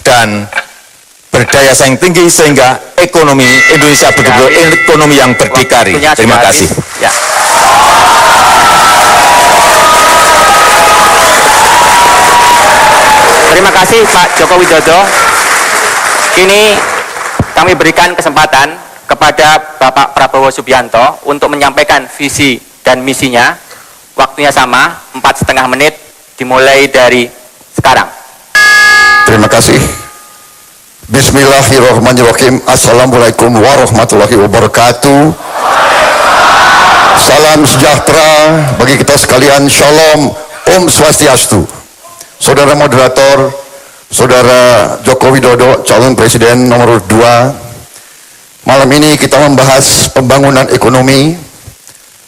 P: dan berdaya saing tinggi sehingga ekonomi Indonesia betul-betul ekonomi yang berdikari. Terima kasih. Ya.
N: Terima kasih Pak Joko Widodo. Kini kami berikan kesempatan kepada Bapak Prabowo Subianto untuk menyampaikan visi dan misinya. Waktunya sama, 4,5 menit, dimulai dari sekarang.
C: Terima kasih. Bismillahirrahmanirrahim. Assalamualaikum warahmatullahi wabarakatuh. Salam sejahtera bagi kita sekalian. Shalom, Om Swastiastu. Saudara moderator, Saudara Joko Widodo, calon presiden nomor 2. Malam ini kita membahas pembangunan ekonomi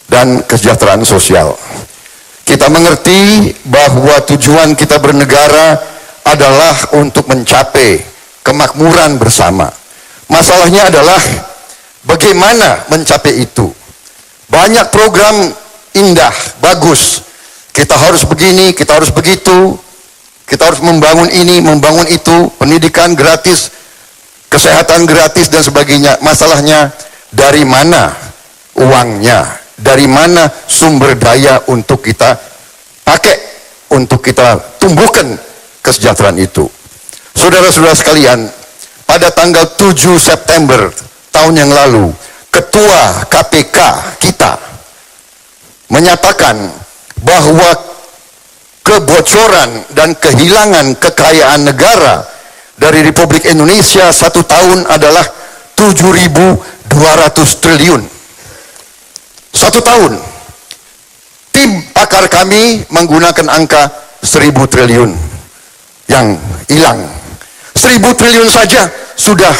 C: dan kesejahteraan sosial. Kita mengerti bahwa tujuan kita bernegara adalah untuk mencapai kemakmuran bersama. Masalahnya adalah bagaimana mencapai itu. Banyak program indah, bagus. Kita harus begini, kita harus begitu. Kita harus membangun ini, membangun itu, pendidikan gratis, kesehatan gratis dan sebagainya. Masalahnya dari mana uangnya, dari mana sumber daya untuk kita pakai, untuk kita tumbuhkan kesejahteraan itu. Saudara-saudara sekalian, pada tanggal 7 September tahun yang lalu, Ketua KPK kita menyatakan bahwa kebocoran dan kehilangan kekayaan negara dari Republik Indonesia 1 tahun adalah 7.200 triliun. 1 tahun. Tim pakar kami menggunakan angka 1.000 triliun yang hilang. 1.000 triliun saja sudah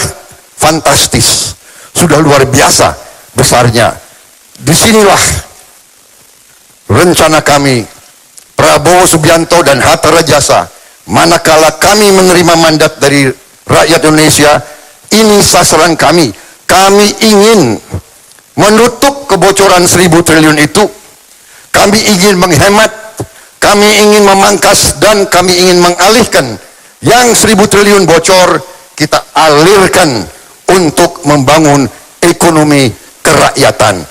C: fantastis, sudah luar biasa besarnya. Disinilah rencana kami, Prabowo Subianto dan Hatta Rajasa, manakala kami menerima mandat dari rakyat Indonesia, ini sasaran kami. Kami ingin menutup kebocoran 1.000 triliun itu. Kami ingin menghemat, kami ingin memangkas, dan kami ingin mengalihkan yang 1.000 triliun bocor, kita alirkan untuk membangun ekonomi kerakyatan.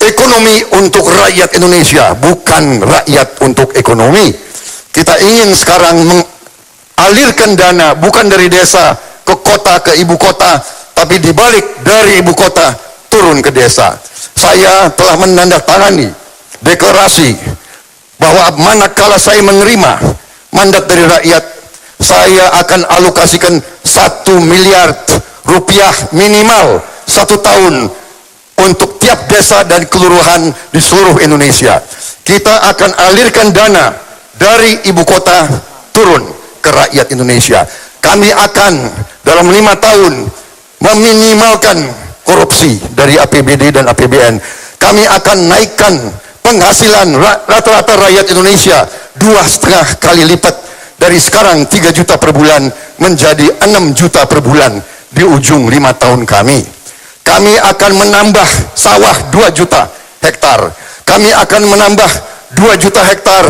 C: Ekonomi untuk rakyat Indonesia, bukan rakyat untuk ekonomi. Kita ingin sekarang mengalirkan dana bukan dari desa ke kota, ke ibu kota, tapi dibalik dari ibu kota turun ke desa. Saya telah menandatangani deklarasi bahwa manakala saya menerima mandat dari rakyat, saya akan alokasikan 1 miliar rupiah minimal 1 tahun untuk tiap desa dan kelurahan di seluruh Indonesia. Kita akan alirkan dana dari ibu kota turun ke rakyat Indonesia. Kami akan dalam 5 tahun meminimalkan korupsi dari APBD dan APBN. Kami akan naikkan penghasilan rata-rata rakyat Indonesia 2,5 kali lipat, dari sekarang 3 juta per bulan menjadi 6 juta per bulan di ujung 5 tahun kami. Kami akan menambah sawah 2 juta hektar. Kami akan menambah 2 juta hektar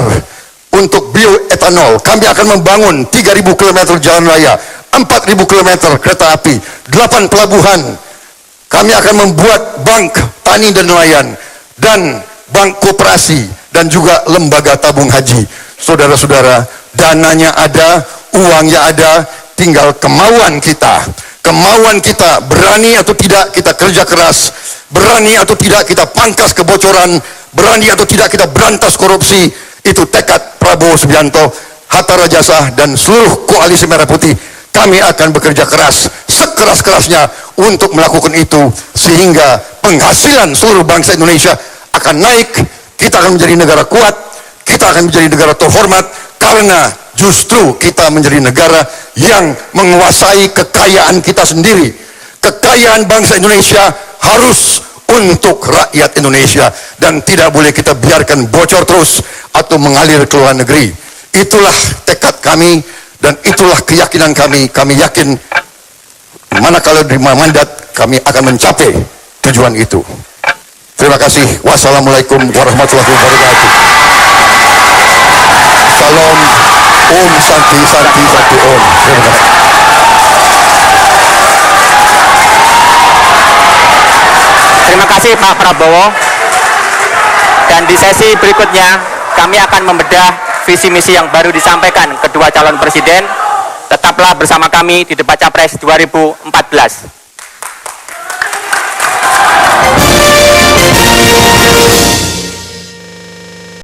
C: untuk bioetanol. Kami akan membangun 3.000 km jalan raya, 4.000 km kereta api, 8 pelabuhan. Kami akan membuat bank tani dan nelayan, dan bank koperasi, dan juga lembaga tabung haji. Saudara-saudara, dananya ada, uangnya ada, tinggal kemauan kita. Kemauan kita, berani atau tidak kita kerja keras, berani atau tidak kita pangkas kebocoran, berani atau tidak kita berantas korupsi. Itu tekad Prabowo Subianto, Hatta Rajasa, dan seluruh koalisi Merah Putih. Kami akan bekerja keras, sekeras-kerasnya untuk melakukan itu, sehingga penghasilan seluruh bangsa Indonesia akan naik. Kita akan menjadi negara kuat, kita akan menjadi negara terhormat, karena justru kita menjadi negara yang menguasai kekayaan kita sendiri. Kekayaan bangsa Indonesia harus untuk rakyat Indonesia, dan tidak boleh kita biarkan bocor terus atau mengalir ke luar negeri. Itulah tekad kami, dan itulah keyakinan kami. Kami yakin manakala diterima mandat, kami akan mencapai tujuan itu. Terima kasih. Wassalamualaikum warahmatullahi wabarakatuh. Salam, Om Santi Santi Santi Om. Terima kasih.
N: Terima kasih Pak Prabowo. Dan di sesi berikutnya kami akan membedah visi misi yang baru disampaikan kedua calon presiden. Tetaplah bersama kami di Debat Capres 2014.